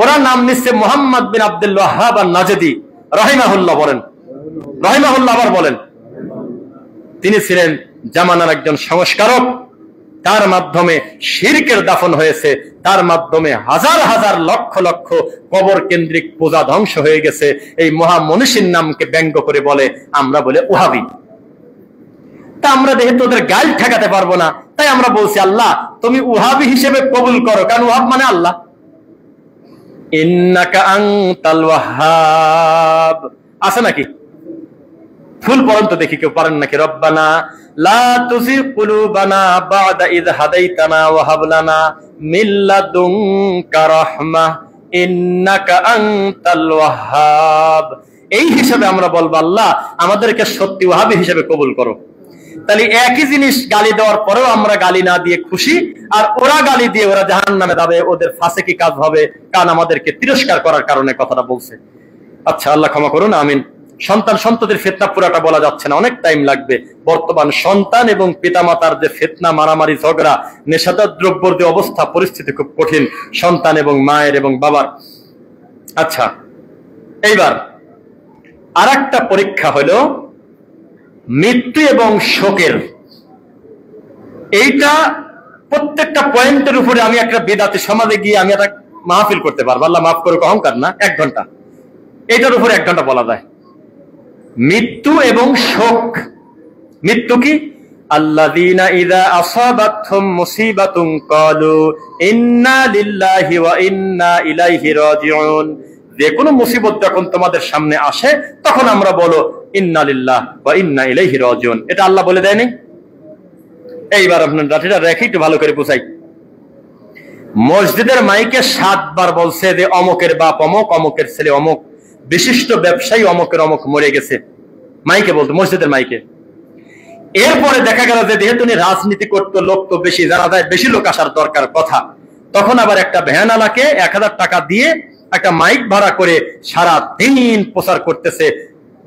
ওরা নাম নিচ্ছে মুহাম্মদ বিন আব্দুল ওয়াহ্হাব আন-নাজদি রাহিমাহুল্লাহ, বলেন রাহিমাহুল্লাহ। আবার বলেন, তিনি ছিলেন জামানার একজন সংস্কারক, তার মাধ্যমে শিরকের দাফন হয়েছে, তার মাধ্যমে হাজার হাজার লক্ষ লক্ষ কবর কেন্দ্রিক পূজা ধ্বংস হয়ে গেছে। এই মহামনীষীর নামকে ব্যঙ্গ করে বলে, আমরা বলে ওহাবি। তা আমরা যেহেতু ওদের গাল ঠেকাতে পারবো না, তাই আমরা বলছি আল্লাহ তুমি ওহাবি হিসেবে কবুল করো, কারণ ওহাব মানে আল্লাহ। ইন্নাকা আনতাল ওয়াহ্হাব আছে নাকি? ফুল পড়েন তো দেখি, কেউ পারেন নাকি? রব্বানা লা তুযিগ কুলুবানা বা'দা ইয হাদাইতানা ওয়া হাব লানা মিন লাদুনকা রাহমাহ ইন্নাকা আনতাল ওয়াহ্হাব। এই হিসাবে আমরা বলবো আল্লাহ আমাদেরকে সত্যি ওয়াহাবি হিসেবে কবুল করো। তাহলে একই জিনিস গালি দেওয়ার পরেও আমরা গালি না দিয়ে খুশি, আর ওরা গালি দিয়ে ওরা জাহান্নামে যাবে, ওদের ফাসিকি কাজ হবে, কারণ আমাদেরকে তিরস্কার করার কারণে কথাটা বলছে। আচ্ছা, আল্লাহ ক্ষমা করুন, আমিন। সন্তান সন্ততির ফিতনা পুরাটা বলা যাচ্ছে না, অনেক টাইম লাগবে। বর্তমান সন্তান এবং পিতামাতার যে ফিতনা, মারামারি, ঝগড়া, নেশাদার দ্রব্যর যে অবস্থা, পরিস্থিতি খুব কঠিন সন্তান এবং মায়ের এবং বাবার। আচ্ছা, এইবার আর একটা পরীক্ষা হলো মৃত্যু এবং শোকের। এইটা প্রত্যেকটা পয়েন্টের উপরে আমি একটা বেদাতি সমাজে গিয়ে আমি একটা মাহফিল করতে পারবো, আল্লাহ মাফ করুক, অহংকার না, 1 ঘন্টা। এইটার উপরে 1 ঘন্টা বলা যায়। মৃত্যু এবং শোক। মৃত্যু কি? আল্লাযীনা ইযা আসাবাতহুম মুসিবাতুন ক্বালু ইন্না লিল্লাহি ওয়া ইন্না ইলাইহি রাজিউন। যে কোনো মুসিবত যখন তোমাদের সামনে আসে তখন আমরা বলো ইন্না লিল্লাহি ওয়া ইন্না ইলাইহি রাজিউন। এটা আল্লাহ বলে দেয়নি? এইবার আপনার লাঠিটা রেখে একটু ভালো করে বুঝাই। মসজিদের মাইকে 7 বার বলছে যে অমকের বাপ অমক, অমকের ছেলে অমক, বিশিষ্ট ব্যবসায়ী অমকের অমক মরে গেছে, মাইকে বলতো, মসজিদের মাইকে। এরপরে দেখা গেল যে যেহেতু রাজনীতি করতো, লোক তো বেশি, জানা যায় বেশি লোক আসার দরকার কথা, তখন আবার একটা ভ্যানওয়ালাকে 1000 টাকা দিয়ে একটা মাইক ভাড়া করে সারা দিন প্রচার করতেছে,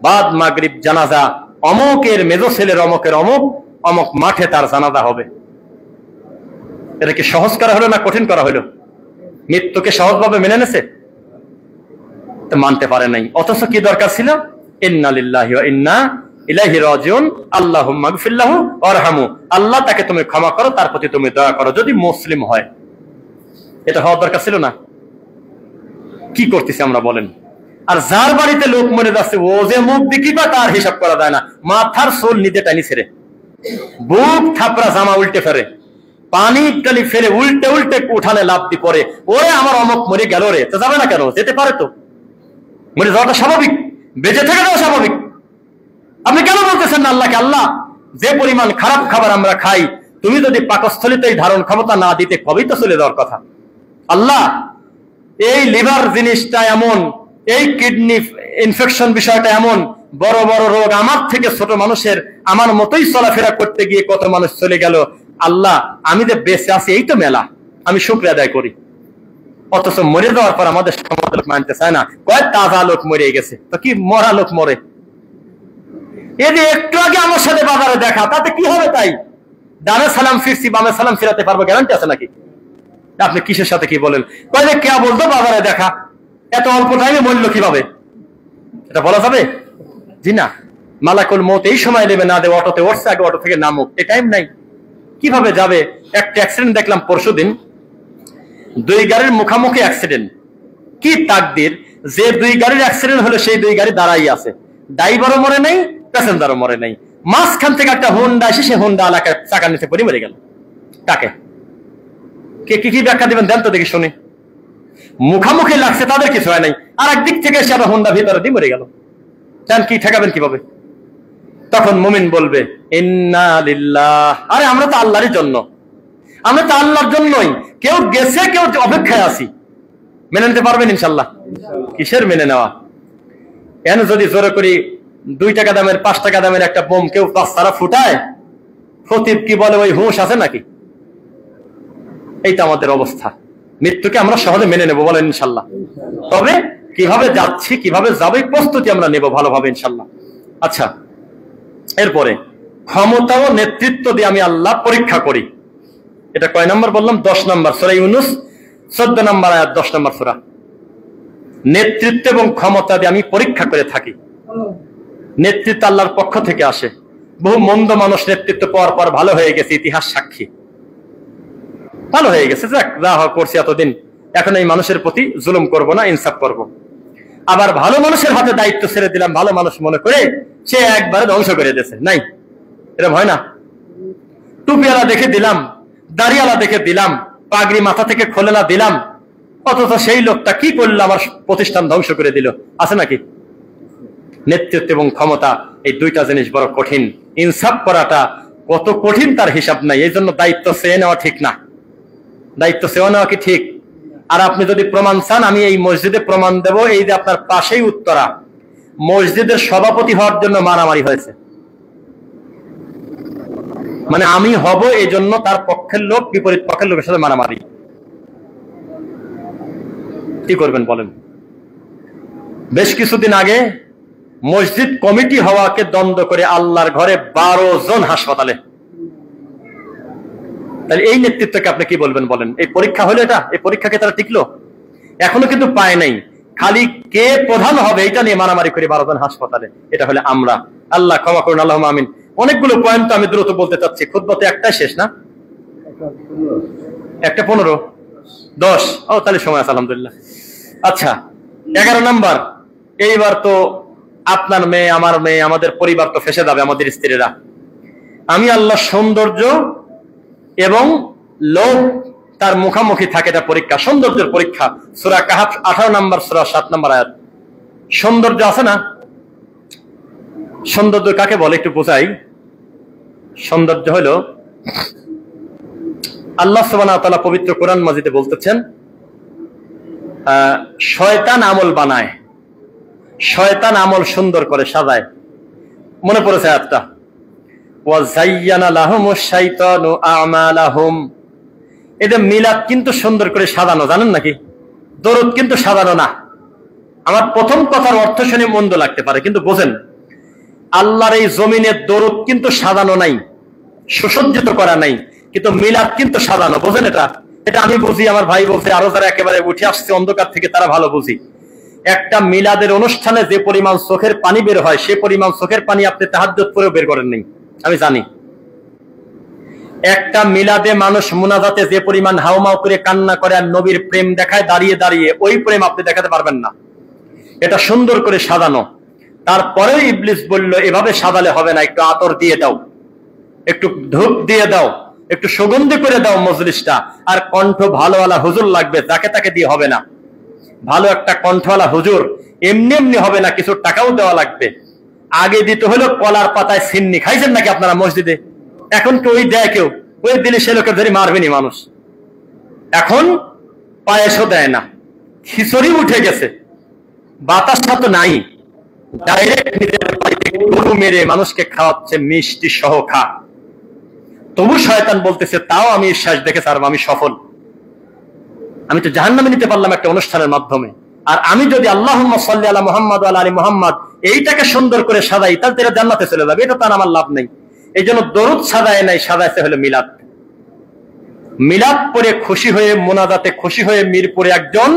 বাদ মাগরিব জানাজা অমকের মেজো ছেলের অমকের অমক, অমক মাঠে তার জানাজা হবে। এটা কি সহজ করা হলো না কঠিন করা হলো? মৃত্যুকে সহজভাবে মেনে নেছে? মানতে পারে নাই। অথচ কি দরকার ছিল? ইন্না লিল্লাহি ওয়া ইন্না ইলাইহি রাজিউন, আল্লাহুম্মা গফির লাহু ওয়ারহামু, আল্লাহ তাকে তুমি ক্ষমা করো, তার প্রতি তুমি দয়া করো, যদি মুসলিম হয়। এটা হওয়ার দরকার ছিল না? কি করতেছি আমরা বলেন? আর যার বাড়িতে লোক মরে যাচ্ছে ও যে মুখ বিক্রি করে তার হিসাব করা যায় না। মাথার চুল নিজে টানি ছেড়ে, বুক থাপড়া জামা উল্টে ফেরে, পানি টালি ফেলে উল্টে উল্টে উঠানে লাফ দি পরে, ওরে আমার অমক মরে গেল রে, তো যাবে না কেন? যেতে পারে তো, মরে যাওয়াটা স্বাভাবিক, বেঁচে থাকাটাও স্বাভাবিক। আপনি কেন বলতেছেন না আল্লাহকে, আল্লাহ যে পরিমাণ খারাপ খাবার আমরা খাই, তুমি যদি পাকস্থলিতে এই ধারণ ক্ষমতা না দিতে কবেই তো চলে যাওয়ার কথা। আল্লাহ, এই লিভার জিনিসটা এমন, এই কিডনি ইনফেকশন বিষয়টা এমন, বড় বড় রোগ আমার থেকে ছোট মানুষের আমার মতোই চলাফেরা করতে গিয়ে কত মানুষ চলে গেল। আল্লাহ, আমি যে বেঁচে আছি এই তো মেলা, আমি শুকরিয়া আদায় করি। অথচ মরে যাওয়ার পর আমাদের সমাজ লোক মানতে চায় না, কয় তাজা লোক মরে গেছে, তো কি মরা লোক মরে? এই যে একটু আগে আমার সাথে বাজারে দেখা, তাতে কি হবে? তাই ডানে সালাম ফিরছি, বামে সালাম ফিরাতে পারবো, গ্যারান্টি আছে নাকি? আপনি কিসের সাথে কি বলেন? কয় যে কে বলতো বাজারে দেখা, এত অল্প টাইমে মরল কিভাবে? এটা বলা যাবে? জি না। মালাকুল মউত এই সময় নেবে না, দেবে অটোতে উঠছে, আগে অটো থেকে নামুক, এই টাইম নাই। কিভাবে যাবে? একটা অ্যাক্সিডেন্ট দেখলাম পরশুদিন, দুই গাড়ির মুখামুখি অ্যাক্সিডেন্ট। কি তাকদির যে দুই গাড়ির অ্যাক্সিডেন্ট হলো সেই দুই গাড়ি দাঁড়াই আছে, ড্রাইভারও মরে নাই, প্যাসেঞ্জারও মরে নাই। মাঝখান থেকে একটা হোন্ডা এসে সে হোন্ডা এলাকায় চাকার নিচে পড়ে মরে গেল। কাকে? কে কি ব্যাখ্যা দিবেন দেন তো দেখি শুনি। মুখামুখি লাগছে তাদের কিছু হয় নাই, আর একদিক থেকে এসে আবার হোন্ডা ভিতরে দিয়ে মরে গেল। দেন কি ঠেকাবেন কিভাবে? তখন মুমিন বলবে ইন্না লিল্লাহ, আরে আমরা তো আল্লাহরই জন্য, আমরা তো আল্লাহর জন্যই। কেউ গেছে, কেউ অপেক্ষায় আছি। মেনে নিতে পারবেন ইনশাল্লাহ? কিসের মেনে নেওয়া? কেন যদি জোরে করি 2 টাকা দামের 5 টাকা দামের একটা বোম কেউ 5 তারা ফুটায়, খতিব কি বলে ওই হুঁশ আছে নাকি? এইটা আমাদের অবস্থা। মৃত্যুকে আমরা সহজে মেনে নেব, বলেন ইনশাল্লাহ। তবে কিভাবে যাচ্ছি, কিভাবে যাবে, প্রস্তুতি আমরা নেব ভালোভাবে ইনশাল্লাহ। আচ্ছা, এরপরে ক্ষমতা ও নেতৃত্ব দিয়ে আমি আল্লাহ পরীক্ষা করি। এটা কয় নম্বর বললাম? 10 নম্বর সূরা ইউনূস 14 নম্বর আয়াত, 10 নম্বর সূরা। নেতৃত্ব এবং ক্ষমতা দিয়ে আমি পরীক্ষা করে থাকি। নেতৃত্ব আল্লাহর পক্ষ থেকে আসে। বহু মন্দ মানুষ নেতৃত্ব পাওয়ার পর ভালো হয়ে গেছে, ইতিহাস সাক্ষী, ভালো হয়ে গেছে। যাক, যা করছি এতদিন, এখন এই মানুষের প্রতি জুলুম করব না, ইনসাফ করব। আবার ভালো মানুষের হাতে দায়িত্ব ছেড়ে দিলাম, ভালো মানুষ মনে করে সে একবারে ধ্বংস করে দিয়েছে। নাই, এরকম হয় না। টুপিওয়ালা দেখে দিলাম, দাড়িওয়ালা দেখে দিলাম, পাগড়ি মাথা থেকে খোলে না দিলাম, অথচ সেই লোকটা কি করলো, আমার প্রতিষ্ঠান ধ্বংস করে দিল। আছে নাকি? নেতৃত্ব এবং ক্ষমতা এই দুইটা জিনিস বড় কঠিন। ইনসাফ করাটা কত কঠিন তার হিসাব নাই। এই জন্য দায়িত্ব চেয়ে নেওয়া ঠিক না। দায়িত্ব চেয়ে নেওয়া কি ঠিক? আর আপনি যদি প্রমাণ চান, আমি এই মসজিদে প্রমাণ দেব। এই যে আপনার পাশেই উত্তরা, মসজিদের সভাপতি হওয়ার জন্য মারামারি হয়েছে। মানে আমি হব এই জন্য তার পক্ষের লোক বিপরীত পক্ষের লোকের সাথে মারামারি। কি করবেন বলেন? বেশ কিছুদিন আগে মসজিদ কমিটি হওয়াকে দ্বন্দ্ব করে আল্লাহর ঘরে 12 জন হাসপাতালে। তাহলে এই নেতৃত্বকে আপনি কি বলবেন বলেন? এই পরীক্ষা হলো এটা? এই পরীক্ষাকে তারা টিকলো? এখনো কিন্তু পায় নাই। খালি কে প্রধান হবে এটা নিয়ে মারামারি করে 12 জন হাসপাতালে। এটা হলে আমরা। আল্লাহ ক্ষমা করুন, আল্লাহ আমিন। অনেকগুলো পয়েন্ট তো আমি দ্রুত বলতে চাচ্ছি, খুতবাতে একটাই শেষ না, একটা 15 10। ও তাহলে সময় আছে আলহামদুলিল্লাহ। আচ্ছা, 11 নাম্বার, এইবার তো আপনার মেয়ে, আমার মেয়ে, আমাদের পরিবার তো ফেসে যাবে, আমাদের স্ত্রীরা। আমি আল্লাহ সৌন্দর্য এবং লোভ তার মুখামুখি থাকে, এটা পরীক্ষা, সৌন্দর্যের পরীক্ষা। সূরা কাহাফ 18 নম্বর সূরা 7 নম্বর আয়াত। সৌন্দর্য আছে না? সৌন্দর্য কাকে বলে একটু বোঝাই। সৌন্দর্য হলো, আল্লাহ সুবহানাহু ওয়া তাআলা পবিত্র কোরআন মাজিদে বলতেছেন, শয়তান আমল বানায়, শয়তান আমল সুন্দর করে সাজায়। মনে পড়েছে আয়াতটা, ওয়া যায়্যানা লাহুমুশ শাইতানু আমালাহুম। এদের মিলাদ কিন্তু সুন্দর করে সাজানো, জানেন নাকি? দরুদ কিন্তু সাজানো না। আমার প্রথম কথার অর্থ শুনে মন্দ লাগতে পারে, কিন্তু বোঝেন, আল্লাহর এই জমিনের দরুদ কিন্তু সাজানো নাই, সুসজ্জিত করা নাই, কিন্তু মিলাদ কিন্তু সাজানো। বোঝেন এটা? এটা আমি বুঝি, আমার ভাই বলছে, আরো যারা একেবারে উঠে আসছে অন্ধকার থেকে তারা ভালো বুঝি। একটা মিলাদের অনুষ্ঠানে যে পরিমাণ চোখের পানি বের হয়, সে পরিমাণ চোখের পানি আপনি তাহাজ্জুদ করেও বের করেন নাই, আমি জানি। একটা মিলাদে মানুষ মুনাজাতে যে পরিমাণ হাউমাউ করে কান্না করে আর নবীর প্রেম দেখায় দাঁড়িয়ে দাঁড়িয়ে, ওই প্রেম আপনি দেখাতে পারবেন না। এটা সুন্দর করে সাজানো। তারপরেও ইবলিস বলল, এভাবে সাজালে হবে না, একটু আতর দিয়ে দাও, একটু ধূপ দিয়ে দাও, একটু সুগন্ধি করে দাও মজলিসটা। আর কণ্ঠ ভালোওয়ালা হুজুর লাগবে, তাকে তাকে দিয়ে হবে না। ভালো একটা কণ্ঠওয়ালা হুজুর এমনি এমনি হবে না, কিছু টাকাও দেওয়া লাগবে। আগে দিতে হলো কলার পাতায় সিন্নি। খাইছেন নাকি আপনারা মসজিদে? এখন কি ওই দেয় কেউ? ওই দিলে সে লোকের ধরে মারবেনি মানুষ। এখন পায়েসও দেয় না, খিচুড়ি উঠে গেছে, বাতাসটা তো নাই, ডাইরেক্ট নিজের বাড়িতে গরু মেরে মানুষকে খাওয়াচ্ছে, মিষ্টি সহ খা। তবু শয়তান বলতেছে তাও আমি শ্বাস দেখে ছাড়বো, আমি সফল, আমি তো জাহান্নামে নিতে পারলাম একটা অনুষ্ঠানের মাধ্যমে। আর আমি যদি আল্লাহুম্মা সাল্লি আলা মুহাম্মাদ ওয়া আলা আলি মুহাম্মাদ এইটাকে সুন্দর করে সাজাই, তাহলে এরা জান্নাতে চলে যাবে, এটা তার আমার লাভ নেই। এই জন্য দরুদ সাজায় নাই, সাজাইতে হলো মিলাদ। মিলাদ পরে খুশি হয়ে, মোনাজাতে খুশি হয়ে মিরপুরে একজন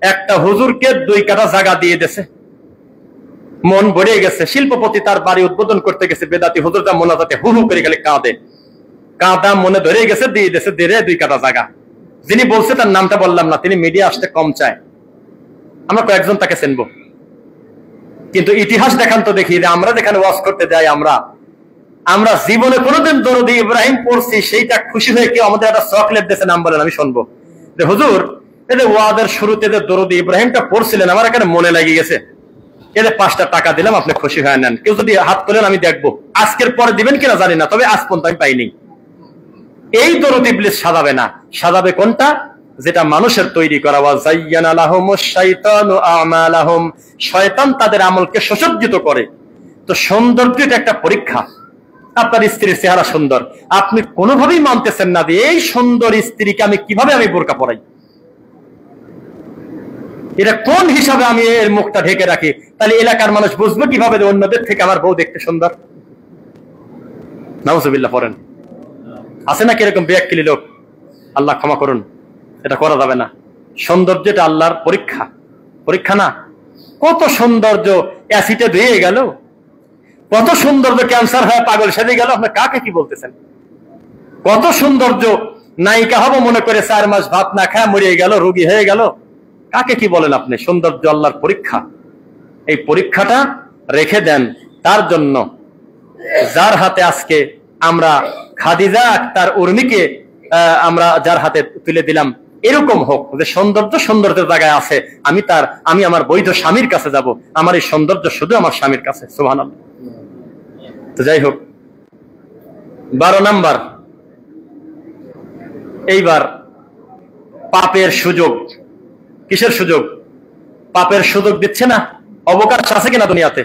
একটা হুজুরকে 2 কাঠা জায়গা দিয়ে দিয়েছে, মন ভরে গেছে। শিল্পপতি তার বাড়ি উদ্বোধন করতে গেছে, বেদাতি হুজুরটা মোনাজাতে হু হু করে গেলে কাঁদা মনে ধরে গেছে, দিয়ে দিয়েছে, দিয়ে 2 কাঠা জায়গা। যিনি বলছে তার নামটা বললাম না, তিনি মিডিয়া আসতে কম চায়, আমরা কয়েকজন তাকে চিনব। কিন্তু ইতিহাস দেখান তো দেখি যে আমরা যেখানে ওয়াজ করতে যাই, আমরা জীবনে কোনোদিন দরুদ ইব্রাহিম পড়ছি, সেইটা খুশি হয়ে কেউ আমাদের একটা চকলেট দিয়েছে, নাম বলেন, আমি শুনবো যে হুজুর এই যে ওয়াদের শুরুতে যে দরুদ ইব্রাহিমটা পড়ছিলেন আমার এখানে মনে লেগে গেছে, এদের 5টা টাকা দিলাম, আপনি খুশি হয়ে নেন। কেউ যদি হাত তোলেন আমি দেখবো, আজকের পরে দিবেন কিনা জানি না, তবে আজ পর্যন্ত আমি পাইনি। এই দরুদ ইবলিস সাজাবে না, সাজাবে কোনটা? যেটা মানুষের তৈরি করা। ওয়া যায়্যানা লাহুমুশ শাইতানু আমালাহুম, শয়তান তাদের আমলকে সুসজ্জিত করে। তো সৌন্দর্য এটা একটা পরীক্ষা। আপনার স্ত্রীর চেহারা সুন্দর, আপনি কোনোভাবেই মানতেছেন না যে এই সুন্দর স্ত্রীকে আমি কিভাবে বোরকা পরাই, এটা কোন হিসাবে আমি এর মুখটা ঢেকে রাখি, তাহলে এলাকার মানুষ বুঝবে কিভাবে যে অন্যদের থেকে আমার বউ দেখতে সুন্দর? নাউজুবিল্লাহ পড়েন। আছে না কিরকম বেয়াক্কিলি লোক, আল্লাহ ক্ষমা করুন, এটা করা যাবে না। সৌন্দর্য এটা আল্লাহর পরীক্ষা, পরীক্ষা না? কত সৌন্দর্য অ্যাসিডে ধুয়ে গেল, কত সৌন্দর্য ক্যান্সার হয়ে পাগল সেজে গেল, আপনি কাকে কি বলতেছেন? কত সৌন্দর্য নায়িকা হবো মনে করে 4 মাস ভাত না খায় মরিয়ে গেল, রোগী হয়ে গেল, কাকে কি বলেন আপনি? সৌন্দর্য আল্লাহর পরীক্ষা। এই পরীক্ষাটা রেখে দেন তার জন্য যার হাতে আজকে আমরা খাদিজা আক্তার উর্মিকে আমরা যার হাতে তুলে দিলাম, এরকম হোক যে সৌন্দর্যের জায়গায় আছে, আমি আমার বৈধ স্বামীর কাছে যাব, আমার এই সৌন্দর্য শুধু আমার স্বামীর কাছে। সুবহানাল্লাহ। তো যাই হোক, 12 নাম্বার, এইবার পাপের সুযোগ। কিসের সুযোগ? পাপের সুযোগ দিচ্ছে না, অবকাশ আছে কিনা দুনিয়াতে?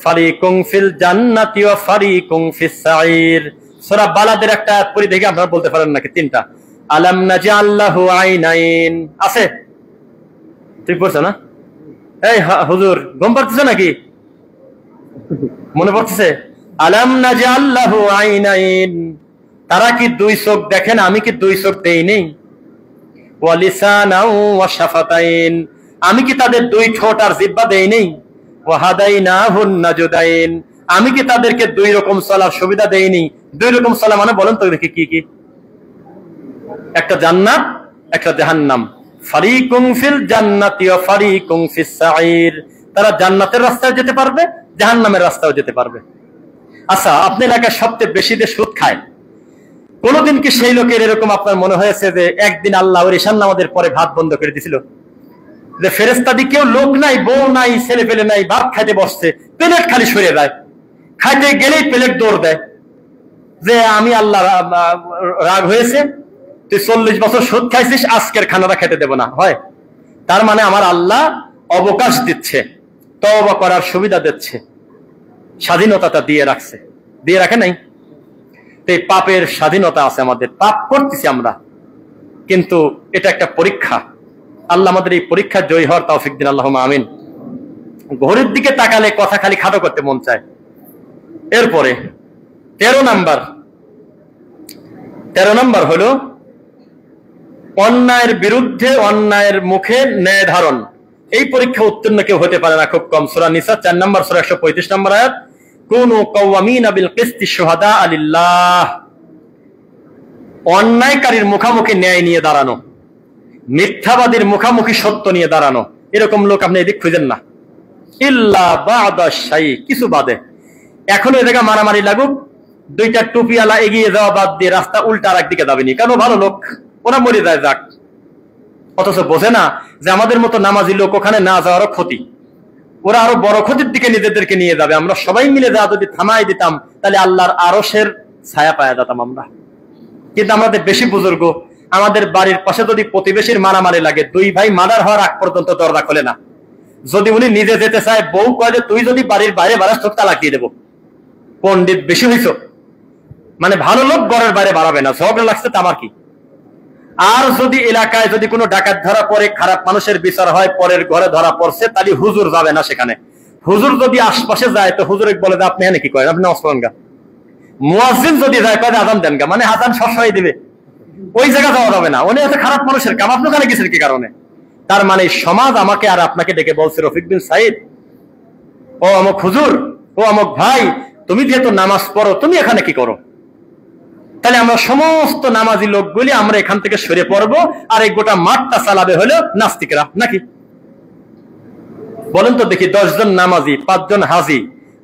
ফারিকুম ফিল জান্নাতি ওয়া ফারিকুম ফিস সাঈর। সূরা বালাদের একটা আয়াত পড়ি দেখি, আপনারা বলতে পারেন নাকি? 3টা। আলাম নাজআল লাহু আইনাইন আছে, ঠিক পড়ছ না? এই হুজুর ঘুম পাচ্ছে নাকি? মনে পড়ছে? আলাম নাজআল লাহু আইনাইন, তারা কি 2 চোখ দেখেন, আমি কি 2 চোখ দেই নেই? ওয়া লিসানাও ওয়া শাফাতাইন, আমি কি তাদের 2 ঠোঁট আর জিহ্বা দেই নেই? ওয়া হাদাইনাহুন নাজদাইন, আমি কি তাদেরকে 2 রকম চলার সুবিধা দেইনি? 2 রকম চলা মানে বলেন তো দেখি কি কি? একটা জান্নাত, একটা জাহান্নাম। ফারিকুম ফিল জান্নাতি ওয়া ফারিকুম ফিস সাঈর, তারা জান্নাতের রাস্তায় যেতে পারবে, জাহান্নামের রাস্তায় যেতে পারবে। আচ্ছা, আপনি এলাকায় সবচেয়ে বেশি যে সুদ খায়, কোনদিন কি সেই লোকের এরকম আপনার মনে হয়েছে যে একদিন আল্লাহ ওর ঈশান নামাজের পরে ভাত বন্ধ করে দিছিল, যে ফেরেশতাদি কেউ লোক নাই, বউ নাই, ছেলে পেলে নাই, ভাত খাইতে বসছে, প্লেট খালি সরে যায়, খাইতে গেলেই প্লেট দৌড় দেয়, যে আমি আল্লাহ রাগ হয়েছে, তুই 40 বছর সুদ খাইছিস, আজকের খানাটা খেতে দেব না। হয় তার মানে আমার আল্লাহ অবকাশ দিচ্ছে, তওবা করার সুবিধা দিচ্ছে, স্বাধীনতাটা দিয়ে রাখছে, দিয়ে রাখে নাই? এই পাপের স্বাধীনতা আছে আমাদের, পাপ করতেছি আমরা, কিন্তু এটা একটা পরীক্ষা। আল্লাহ আমাদের এই পরীক্ষায় জয়ী হওয়ার তৌফিক দিন, আল্লাহুম্মা আমিন। ঘড়ির দিকে তাকালে কথা খালি খাটো করতে মন চায়। এরপরে 13 নাম্বার হলো অন্যায়ের বিরুদ্ধে, অন্যায়ের মুখে ন্যায় ধারণ। এই পরীক্ষা উত্তীর্ণ কেউ হতে পারে না, খুব কম। সূরা নিসা 4 নম্বর সূরা 135 নম্বর আয়াত, কুনু কাওয়ামিনা বিল কিসতি শুহাদা লিল্লাহ। অন্যায়কারীর মুখামুখি ন্যায় নিয়ে দাঁড়ানো, মিথ্যাবাদীর মুখামুখি সত্য নিয়ে দাঁড়ানো, এরকম লোক আপনি এদিক খুঁজেন না। ইল্লা বাদা শাই, কিছু বাদে। এখন এই জায়গা মারামারি লাগুক, 2টা টুপিওয়ালা এগিয়ে যাওয়া বাদ দিয়ে রাস্তা উল্টা আর একদিকে যাবেনি, কারণ ভালো লোক, ওরা মরে যায় যাক। অথচ বোঝে না যে আমাদের মতো নামাজি লোক ওখানে না যাওয়ারও ক্ষতি, ওরা আরো বড় ক্ষতির দিকে নিজেদেরকে নিয়ে যাবে। আমরা সবাই মিলে যা যদি থামাই দিতাম, তাহলে আল্লাহর আরশের ছায়া পায়া যেতাম আমরা। কিন্তু আমাদের বেশি বুজুর্গ, আমাদের বাড়ির পাশে যদি প্রতিবেশীর মারামারি লাগে, দুই ভাই মার্ডার হওয়ার আগ পর্যন্ত দরজা খোলে না। যদি উনি নিজে যেতে চায়, বউ কয় যে তুই যদি বাড়ির বাইরে বাড়াস তোর তালাক দিয়ে দেবো। পণ্ডিত বেশি হইছ, মানে ভালো লোক ঘরের বাইরে বাড়াবে না, ঝগড়া লাগছে তা আমার কি। আর যদি এলাকায় যদি কোনো ডাকাত ধরা পড়ে, খারাপ মানুষের বিচার হয়, পরের ঘরে ধরা পড়ছে, তাহলে হুজুর যাবে না সেখানে। হুজুর যদি আশপাশে যায় তো হুজুর বলে যে আপনি এনে কি করেন, আপনি নামাজ পড়েন গা। মুয়াজ্জিন যদি যায় কয় আযান দেন গা, মানে আযান সবসময় দিবে, ওই জায়গা যাওয়া যাবে না। উনি হচ্ছে খারাপ মানুষের কাম, আপনি ওখানে গেছেন কি কারণে? তার মানে সমাজ আমাকে আর আপনাকে ডেকে বলছে, রফিক বিন সাইদ, ও অমুক হুজুর, ও অমুক ভাই, তুমি যেহেতু নামাজ পড়ো, তুমি এখানে কি করো? তাহলে আমরা সমস্ত নামাজি লোকগুলি আমরা এখান থেকে সরে পড়বো, আর এই গোটা মাঠটা চালাবে হলো নাস্তিকরা, নাকি? বলেন তো দেখি, 10 জন নামাজি, 5 জন হাজি,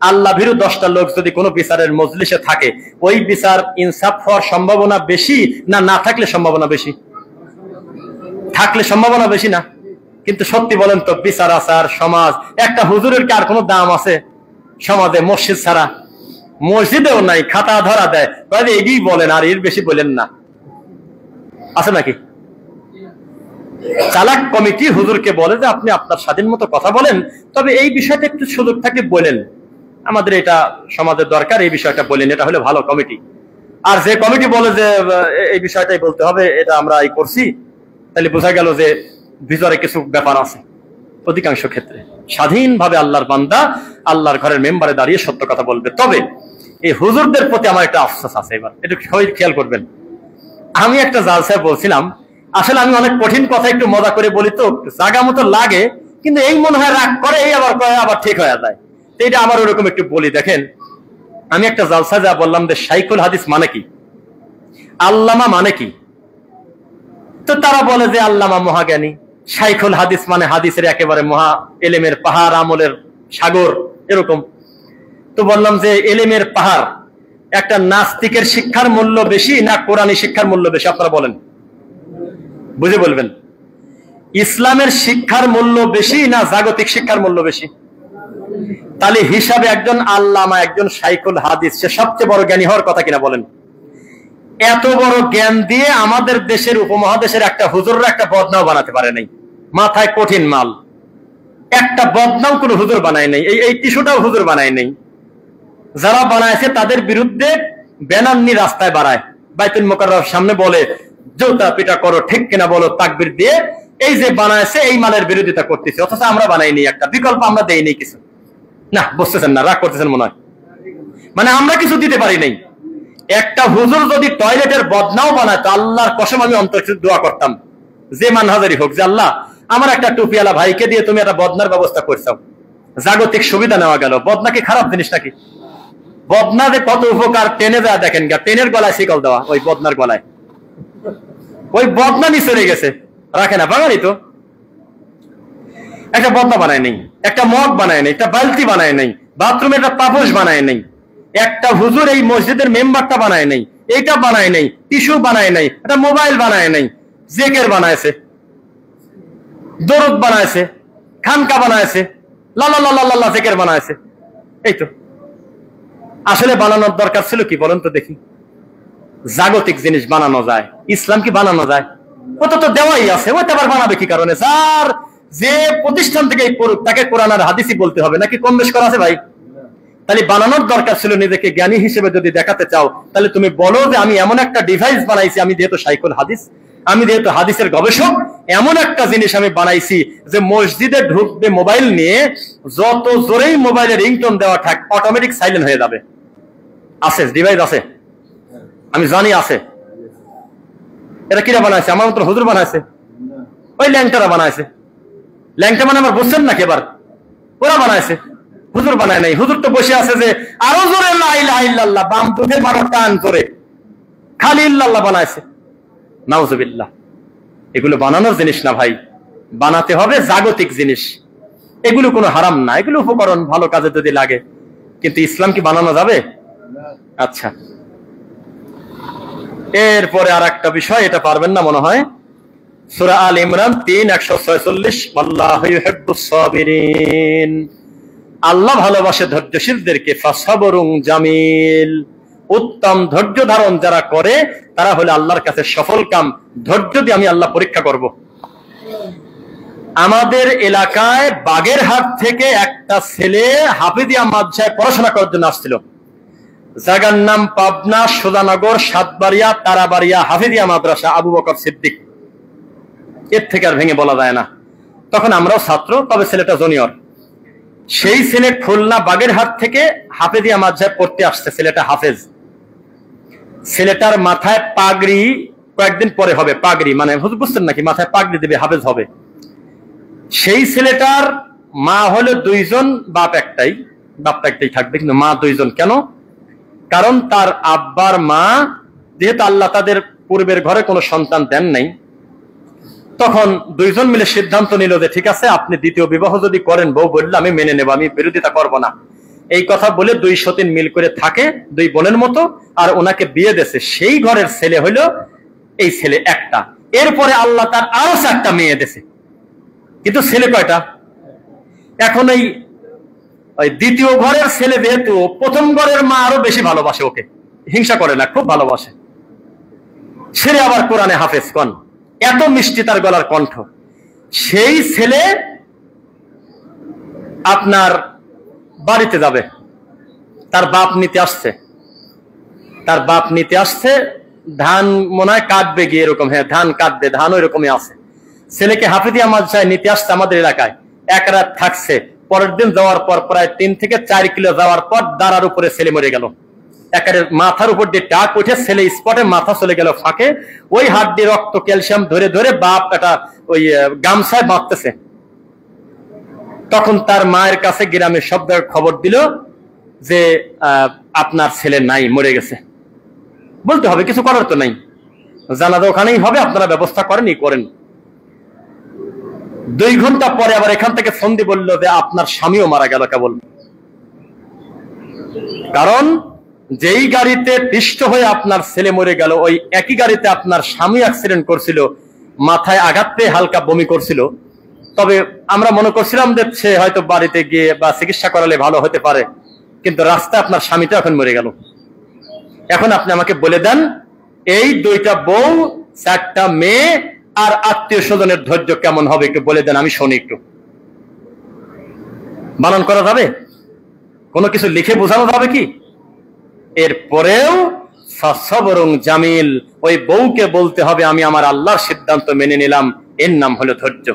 আল্লাহ ভীরু 10টা লোক যদি কোনো বিচারের মজলিসে থাকে, ওই বিচার ইনসাফ হওয়ার সম্ভাবনা বেশি না না থাকলে সম্ভাবনা বেশি? থাকলে সম্ভাবনা বেশি না? কিন্তু সত্যি বলেন তো, বিচার আচার সমাজ, একটা হুজুরের কি আর কোনো দাম আছে সমাজে মসজিদ ছাড়া? মসজিদেও নাই, খাতা ধরা দেয়, এগিয়ে বলেন আর এর বেশি বলেন না, আছে নাকি? চালাক কমিটি হুজুরকে বলে যে আপনি আপনার স্বাধীন মতো কথা বলেন, তবে এই বিষয়টা একটু সুযোগ থাকে বলেন, আমাদের এটা সমাজের দরকার, এই বিষয়টা বলেন, এটা হলে ভালো কমিটি। আর যে কমিটি বলে যে এই বিষয়টাই বলতে হবে, এটা আমরা এই করছি, তাহলে বোঝা গেল যে ভিতরে কিছু ব্যাপার আছে। অধিকাংশ ক্ষেত্রে স্বাধীনভাবে আল্লাহর বান্দা আল্লাহর ঘরের মেম্বারে দাঁড়িয়ে সত্য কথা বলবে। তবে এই হুজুরদের প্রতি আমার একটা আফসোস আছে, এবার একটু সবাই খেয়াল করবেন। আমি একটা জালসায় বলছিলাম, আসলে আমি অনেক কঠিন কথা একটু মজা করে বলি তো, জায়গা মতো লাগে, কিন্তু এই মনে হয় রাগ করে, এই আবার কয় আবার ঠিক হয়ে যায়, তো এটা আমার ওরকম একটু বলি। দেখেন, আমি একটা জালসায় যা বললাম যে শাইখুল হাদিস মানে কি, আল্লামা মানে কি, তো তারা বলে যে আল্লামা মহাজ্ঞানী, শাইখুল হাদিস মানে হাদিসের একেবারে মহা এলেমের পাহাড়, আমলের সাগর, এরকম। তো বললাম যে এলেমের পাহাড়, একটা নাস্তিকের শিক্ষার মূল্য বেশি না কোরআনী শিক্ষার মূল্য বেশি? আপনারা বলেন, বুঝে বলবেন। ইসলামের শিক্ষার মূল্য বেশি না জাগতিক শিক্ষার মূল্য বেশি? তাহলে হিসাবে একজন আল্লামা, একজন শাইখুল হাদিস, সে সবচেয়ে বড় জ্ঞানী হওয়ার কথা কিনা বলেন? এত বড় জ্ঞান দিয়ে আমাদের দেশের উপমহাদেশের একটা হুজুররা একটা বদনাও বানাতে পারে নাই। মাথায় কঠিন মাল, একটা বদনাও কোন হুজুর বানায় নাই, এই টিস্যুটাও হুজুর বানায় নাই। যারা বানাইছে তাদের বিরুদ্ধে ব্যানার নিয়ে রাস্তায় বাড়ায়, বাইতুল মুকাররমের সামনে বলে জোতা পিটা করো, ঠিক কিনা বলো, তাকবীর দিয়ে এই যে বানাইছে এই মালের বিরোধিতা করতেছে, অথচ আমরা বানাইনি, একটা বিকল্প আমরা দেইনি কিছু। না, বুঝতেছেন না, রাগ করতেছেন মনে হয়, মানে আমরা কিছু দিতে পারি নাই। একটা হুজুর যদি টয়লেটের বদনাও বানায়, তো আল্লাহর কসম আমি অন্তর দোয়া করতাম, যে মানহাজারি হোক, যে আল্লাহ আমার একটা টুপিওয়ালা ভাইকে দিয়ে তুমি একটা বদনার ব্যবস্থা করছো, জাগতিক সুবিধা নেওয়া গেল। বদনা কি খারাপ জিনিস নাকি? বদনা যে কত উপকার, টেনে দেওয়া দেখেন গা, টেনের গলায় শিকল দেওয়া, ওই বদনার গলায়, ওই বদনা নিচে চলে গেছে, রাখে না বাঙালি তো। একটা বদনা বানায় নেই, একটা মগ বানায় নেই, একটা বালতি বানায় নেই, বাথরুমে একটা পাপোশ বানায় নেই, একটা হুজুর এই মসজিদের মেম্বারটা বানায় নেই, এইটা বানায় নেই, টিস্যু বানায় নেই, একটা মোবাইল বানায় নেই, জেকের বানায়ছে, দরুদ বানায়ছে, খানকা বানায়ছে, লালা লালা লালা জেকের বানায়ছে। এই তো আসলে বানানোর দরকার ছিল কি বলেন তো দেখি? জাগতিক জিনিস বানানো যায়, ইসলাম কি বানানো যায়? ওটা তো দেওয়াই আছে, ওটা আবার বানাবে কি কারণে? যার যে প্রতিষ্ঠান থেকে তাকে কোরআন আর হাদিসই বলতে হবে, নাকি কম বেশ করা আছে ভাই? তাহলে বানানোর দরকার ছিল, নিজেকে জ্ঞানী হিসেবে যদি দেখাতে চাও, তাহলে তুমি বলো যে আমি এমন একটা ডিভাইস বানাইছি, আমি যেহেতু শাইখুল হাদিস, আমি যেহেতু হাদিসের গবেষক, এমন একটা জিনিস আমি বানাইছি যে মসজিদে ঢুকবে মোবাইল নিয়ে, যত জোরেই মোবাইলে রিংটোন দেওয়া থাক, অটোমেটিক সাইলেন্ট হয়ে যাবে। আছে ডিভাইস, আছে, আমি জানি আছে। এটা কিরা বানাইছে? আমার মতো হুজুর বানাইছে? ওই ল্যাংটারা বানাইছে। ল্যাংটা মানে আমার বুঝছেন নাকি? এবার ওরা বানাইছে, হুজুর বানায় নাই। হুজুর তো বসে আছে যে আরো জোরে লা ইলাহা ইল্লাল্লাহ, বাম দুধের মারো টান জোরে, খালি ইল্লাল্লাহ বানাইছে। নাউজুবিল্লাহ। এগুলো বানানোর জিনিস না ভাই, বানাতে হবে জাগতিক জিনিস। এগুলো কোনো হারাম না, এগুলো উপকরণ, ভালো কাজে যদি লাগে। কিন্তু ইসলাম কি বানানো যাবে? আচ্ছা, এরপরে আর একটা বিষয়, এটা পারবেন না মনে হয়, সূরা আল ইমরান 3:146, আল্লাহু ইউহিব্বুস সাবিরিন, আল্লাহ ভালোবাসে ধৈর্যশীলদেরকে, ফাসবরুন জামিল, উত্তম ধৈর্য ধারণ যারা করে তারা হলো আল্লাহর কাছে সফল কাম। ধৈর্য দিয়ে আমি আল্লাহ পরীক্ষা করব। আমাদের এলাকায় বাগেরহাট থেকে একটা ছেলে হাফিজিয়া মাদ্রাসায় পড়াশোনা করার জন্য আসছিল। জায়গার নাম পাবনা সোজানগর সাতবাড়িয়া তারাবাড়িয়া হাফিজিয়া মাদ্রাসা, আবু বকর সিদ্দিক। এর থেকে আর ভেঙে বলা যায় না। তখন আমরাও ছাত্র, তবে ছেলেটা জুনিয়র। সেই ছেলে খুলনা বাগেরহাট থেকে হাফিজিয়া মাদ্রাসায় পড়তে আসছে। ছেলেটা হাফেজ। ছেলেটার মাথায় পাগড়ি কয়েকদিন পরে হবে। পাগড়ি মানে বুঝছেন নাকি, মাথায় পাগড়ি দেবে, হাফেজ হবে। সেই ছেলেটার মা হলো দুইজন, বাপটা একটাই থাকবে, কিন্তু মা দুইজন। কেন? কারণ তার আব্বার মা, যেহেতু আল্লাহ তাদের পূর্বের ঘরে কোনো সন্তান দেন নাই, তখন দুইজন মিলে সিদ্ধান্ত নিল যে ঠিক আছে, আপনি দ্বিতীয় বিবাহ যদি করেন, বউ বললে আমি মেনে নেব, আমি বিরোধিতা করব না। এই কথা বলে দুই সতীন মিল করে থাকে, দুই বোনের মতো, আর ওনাকে বিয়ে দিয়েছে। সেই ঘরের ছেলে হইল এই ছেলে একটা। এরপরে আল্লাহ তার আরো 4টা মেয়ে দিয়েছে, কিন্তু ছেলে কয়টা? এখন ওই দ্বিতীয় ঘরের ছেলে যেহেতু প্রথম ঘরের মা আরো বেশি ভালোবাসে ওকে, হিংসা করে না, খুব ভালোবাসে। ছেলে আবার কোরআনে হাফেজ, কোন এত মিষ্টি তার গলার কণ্ঠ। সেই ছেলে আপনার বাড়িতে যাবে, তার বাপ নিতে আসছে। ধান মনে হয় কাটবে গিয়ে, এরকম, হ্যাঁ ধান কাটবে, ধান ওই রকমই আছে। ছেলেকে হাফিজিয়া মাদ্রাসায় নিতে আসছে আমাদের এলাকায়। এক রাত থাকছে। পরের দিন যাওয়ার পর প্রায় 3 থেকে 4 কিলো যাওয়ার পর দাঁড়ার উপরে ছেলে মরে গেল। একেবারে মাথার উপর দিয়ে টাক উঠে ছেলে স্পটে মাথা চলে গেল ফাঁকে। ওই হাত দিয়ে রক্ত ক্যালসিয়াম ধরে ধরে বাপ একটা ওই গামছায় বাঁধতেছে। তখন তার মায়ের কাছে গ্রামের সব খবর দিল যে আপনার ছেলে নাই, মরে গেছে। বলতে হবে, কিছু করার তো নাই, জানাজা ওখানেই হবে, আপনারা ব্যবস্থা করেন। 2 ঘন্টা পরে আবার এখান থেকে ফোন দিয়ে বললো যে আপনার স্বামীও মারা গেল কেবল। কারণ যেই গাড়িতে পিষ্ট হয়ে আপনার ছেলে মরে গেল, ওই একই গাড়িতে আপনার স্বামী অ্যাক্সিডেন্ট করছিল, মাথায় আঘাত পেয়ে হালকা বমি করছিল। তবে আমরা মনে করছিলাম যে সে হয়তো বাড়িতে গিয়ে বা চিকিৎসা করালে ভালো হতে পারে, কিন্তু রাস্তায় আপনার স্বামীটা এখন মরে গেল। এখন আপনি আমাকে বলে দেন, এই 2টা বউ, 4টা মেয়ে আর আত্মীয় স্বজনের ধৈর্য কেমন হবে একটু বলে দেন, আমি শুনি একটু। বানান করা যাবে? কোনো কিছু লিখে বোঝানো যাবে কি? এরপরেও সবরং জামিল, ওই বউকে বলতে হবে আমি আমার আল্লাহর সিদ্ধান্ত মেনে নিলাম, এর নাম হলো ধৈর্য।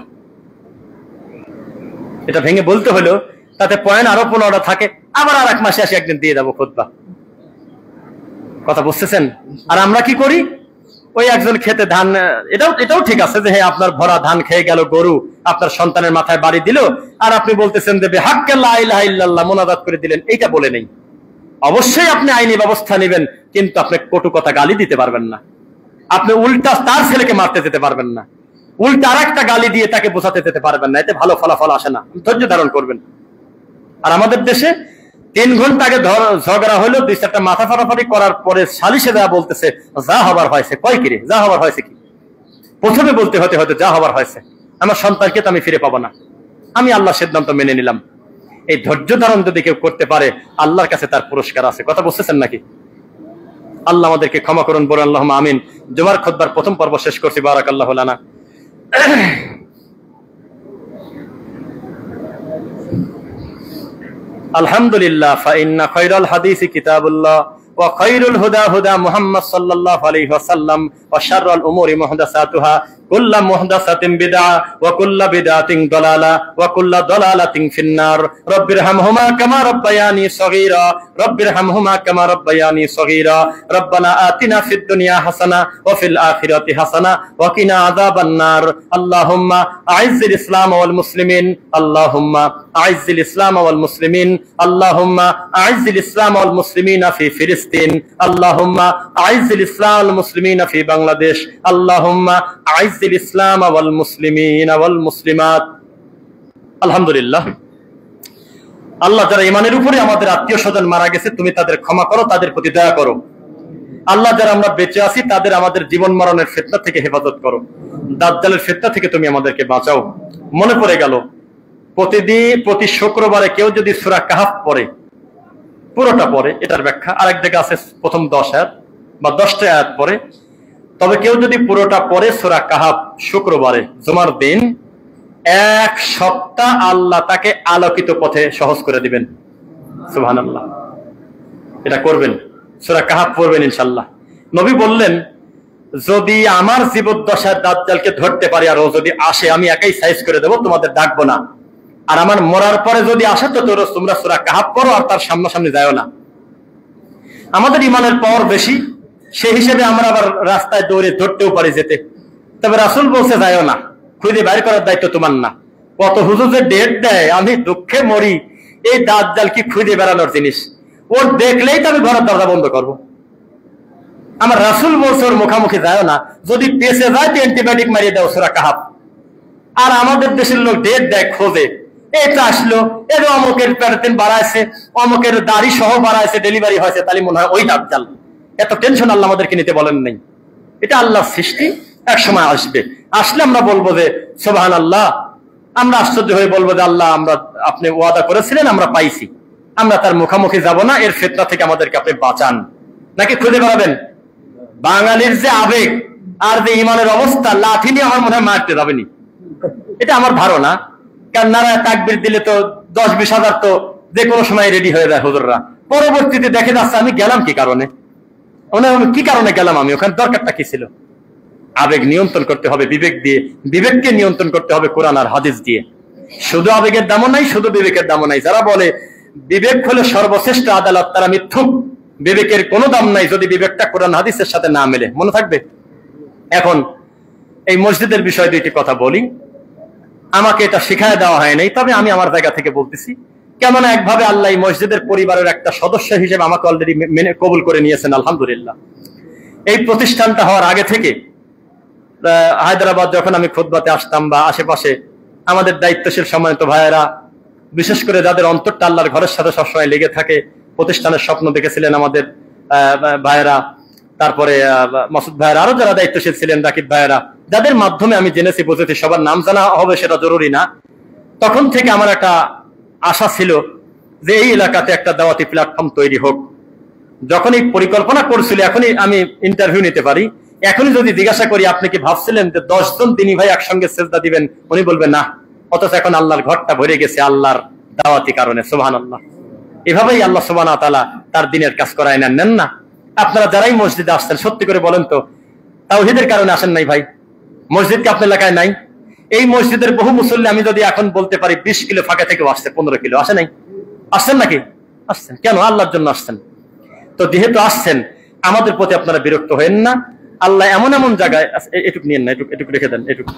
এটা ভেঙে বলতে হলো, তাতে পয়েন্ট আরো 15টা থাকে। আবার আর 1 মাসে আসে একদিন দিয়ে যাবো খুতবা। কথা বুঝতেছেন? আর আমরা কি করি, ওই একজন খেতে ধান, এটাও ঠিক আছে যে হ্যাঁ আপনার ভরা ধান খেয়ে গেল গরু, আপনার সন্তানের মাথায় বাড়ি দিল, আর আপনি বলতেছেন যে হাক্কে লা ইলাহা ইল্লাল্লাহ মোনাজাত করে দিলেন। এইটা বলে নেই। অবশ্যই আপনি আইনি ব্যবস্থা নেবেন, কিন্তু আপনি কটু কথা গালি দিতে পারবেন না। আপনি উল্টা তার ছেলেকে মারতে যেতে পারবেন না, উল্টা আরেকটা গালি দিয়ে তাকে বোঝাতে যেতে পারবেন না। এতে ভালো ফলাফল আসে না। ধৈর্য ধারণ করবেন। আর আমাদের দেশে 3 ঘন্টা আগে ঝগড়া হলো, 2-4টা মাথা ফাটাফাটি করার পরে সালিশে যা বলতেছে যা হবার হয়েছে। কয় কিরে যা হবার হয়েছে কি? প্রথমে বলতে হতে হয়তো যা হবার হয়েছে, আমার সন্তানকে তো আমি ফিরে পাবো না, আমি আল্লাহ সিদ্ধান্ত মেনে নিলাম। এই ধৈর্য ধারণ যদি কেউ করতে পারে, আল্লাহর কাছে তার পুরস্কার আছে। কথা বুঝতেছেন নাকি? আল্লাহ আমাদেরকে ক্ষমা করুন, বলুন আল্লাহুম্মা আমিন। জুমার খুতবার প্রথম পর্ব শেষ করছি। বারাকাল্লাহু লানা। আলহামদুলিল্লাহ, ফাইন্না খায়রাল হাদিসি কিতাবুল্লাহ ওয়া খায়রুল হুদা হুদা মুহাম্মদ সাল্লাল্লাহু আলাইহি ওয়াসাল্লাম ওয়া শাররুল উমুরি মুহদাসাতুহা কুল্লু মুহদাসাতিন বিদআ ওয়া কুল্লু বিদআতিন দালালা ওয়া কুল্লু দালালাতিন ফিন্নার। রব্বিরহামহুমা কামা রাব্বায়ানি সগীরা রব্বিরহামহুমা কামা রাব্বায়ানি সগীরা। রব্বানা আতিনা ফিদ দুনিয়া হাসানা ওয়া ফিল আখিরাতি হাসানা ওয়া কিনা আযাবান নার। আল্লাহুম্মা আইজ্জিল ইসলাম ওয়াল মুসলিমিন। আল্লাহুম্মা আইজ্জিল ইসলাম ওয়াল মুসলিমিন। আল্লাহুম্মা আইজ্জিল ইসলাম ওয়াল মুসলিমিনা ফি ফিলিস্তিন। আল্লাহুম্মা আইজ্জিল ইসলাম ওয়াল মুসলিমিনা ফি বাংলাদেশ। আল্লাহুম্মা আইজ্জিল ইসলাম ওয়াল মুসলিমিনা ওয়াল মুসলিমাত। আলহামদুলিল্লাহ। আল্লাহ যারা ঈমানের উপরে আমাদের আত্মীয় স্বজন মারা গেছে, তুমি তাদের ক্ষমা করো, তাদের প্রতি দয়া করো। আল্লাহ যারা আমরা বেঁচে আছি, তাদের আমাদের জীবন মরণের ফিতনা থেকে হেফাজত করো। দাজ্জালের ফিতনা থেকে তুমি আমাদেরকে বাঁচাও। মনে পড়ে গেল, প্রতি শুক্রবারে কেউ যদি সূরা কাহফ পড়ে, পুরোটা পরে, এটার ব্যাখ্যা আরেক জায়গা আছে প্রথম 10 আয়াত বা 10টা আয়াত পরে। তবে কেউ যদি পুরোটা পরে সূরা কাহাফ শুক্রবারে জুমার দিন 1 সপ্তাহ আল্লাহ তাকে আলোকিত পথে সহজ করে দিবেন। সুবহানাল্লাহ। এটা করবেন, সূরা কাহাফ পড়বেন ইনশাআল্লাহ। নবী বললেন, যদি আমার জীবদ্দশায় দাজ্জালকে ধরতে পারি আর ও যদি আসে, আমি একাই সাইজ করে দেব, তোমাদের ডাকবো না। আর আমার মরার পরে যদি আসে তো তোমরা সূরা কাহাফ পড়ো আর তার সামনাসামনি যাও না। আমাদের ইমানের পাওয়ার বেশি, সেই হিসেবে আমরা আবার রাস্তায় দৌড়ে ধরতেও পারি যেতে। তবে রাসূল বলছে যাও না, খুঁজে বাইর করার দায়িত্ব তোমার না। কত হুজুর যে ডেট দেয়, আমি দুঃখে মরি। এই দাজ্জাল কি খুঁজে বেড়ানোর জিনিস, ওর দেখলেই তো আমি ঘরের দরজা বন্ধ করবো। আমার রাসূল বলছে ওর মুখামুখি যায় না, যদি পেছে যায় তো অ্যান্টিবায়োটিক মারিয়ে দাও সূরা কাহাফ। আর আমাদের দেশের লোক ডেট দেয়, খোঁজে, এটা আসলো, এর অমুকের প্যারাটিন বাড়াইছে, অমুকের দাড়ি সহ বাড়াইছে, ডেলিভারি হয়েছে, তাহলে মনে হয় ওই দাজ্জাল। এত টেনশন আল্লাহ আমাদেরকে নিতে বলেন নাই। এটা আল্লাহর সৃষ্টি, এক সময় আসবে। আসলে আমরা বলবো যে সুবহানাল্লাহ, আমরা আশ্চর্য হয়ে বলবো যে আল্লাহ, আমরা আপনি ওয়াদা করেছিলেন, আমরা পাইছি। আমরা তার মুখামুখি যাব না, এর ফিতনা থেকে আমাদেরকে আপনি বাঁচান। নাকি খুঁজে বেড়াবেন? বাঙালির যে আবেগ আর যে ইমানের অবস্থা, লাঠি নিয়ে আমার মনে হয় মারতে যাবেনি, এটা আমার ধারণা। কারণ নারায় তাকবীর দিলে তো 10-20 হাজার তো যে কোনো সময় রেডি হয়ে যায় হুজুররা। পরবর্তীতে দেখে যাচ্ছে আমি গেলাম কি কারণে, কি কারণে গেলাম, আমি ওখানে দরকারটা কি ছিল? আবেগ নিয়ন্ত্রণ করতে হবে বিবেক দিয়ে, বিবেককে নিয়ন্ত্রণ করতে হবে কোরআন আর হাদিস দিয়ে। শুধু আবেগের দামও নাই, শুধু বিবেকের দামও নাই। যারা বলে বিবেক হলো সর্বশ্রেষ্ঠ আদালত, তারা মিথ্যুক। বিবেকের কোনো দাম নাই যদি বিবেকটা কোরআন হাদিসের সাথে না মেলে, মনে থাকবে। এখন এই মসজিদের বিষয়ে দুইটি কথা বলি। আমাকে এটা শিখায় দেওয়া হয় নাই, তবে আমি আমার জায়গা থেকে বলতেছি। কেননা একভাবে আল্লাহ এই মসজিদের পরিবারের একটা সদস্য হিসেবে আমাকে অলরেডি মেনে কবুল করে নিয়েছেন, আলহামদুলিল্লাহ। এই প্রতিষ্ঠানটা হওয়ার আগে থেকে হায়দ্রাবাদ যখন আমি খুতবাতে আসতাম বা আশেপাশে আমাদের দায়িত্বশীল সম্মানিত ভাইয়েরা, বিশেষ করে যাদের অন্তরটা আল্লাহর ঘরের সাথে সবসময় লেগে থাকে, প্রতিষ্ঠানের স্বপ্ন দেখেছিলেন আমাদের ভাইয়েরা, তারপরে মাসুদ ভাইয়েরা, আরো যারা দায়িত্বশীল ছিলেন, রাকিব ভাইয়েরা, যাদের মাধ্যমে আমি জেনেছি বুঝেছি, সবার নাম জানা হবে সেটা জরুরি না। তখন থেকে আমার একটা আশা ছিল যে এই এলাকাতে একটা দাওয়াতি প্ল্যাটফর্ম তৈরি হোক। যখনই পরিকল্পনা করছিল, এখনই আমি ইন্টারভিউ নিতে পারি। এখনই যদি জিজ্ঞাসা করি আপনি কি ভাবছিলেন যে 10 জন দিনী ভাই একসঙ্গে সেজদা দিবেন, উনি বলবেন না। অথচ এখন আল্লাহর ঘরটা ভরে গেছে আল্লাহর দাওয়াতি কারণে। সুবহানাল্লাহ। এভাবেই আল্লাহ সুবহানাহু ওয়া তাআলা তার দ্বীনের কাজ করায় নেন না। আপনারা যারাই মসজিদে আসছেন, সত্যি করে বলেন তো, তাওহীদের কারণে আসেন নাই ভাই? মসজিদ কি আপনার এলাকায় নাই? এই মসজিদের বহু মুসল্লি আমি যদি এখন বলতে পারি 20 কিলো ফাঁকা থেকে আসছে, 15 কিলো আসে নাই? আসছেন নাকি? আসছেন। কেন? আল্লাহর জন্য আসছেন। তো যেহেতু আসছেন, আমাদের প্রতি আপনারা বিরক্ত হয়েন না। আল্লাহ এমন এমন জায়গায়, এটুক নিয়েন না, এটুক রেখে দেন, এটুক।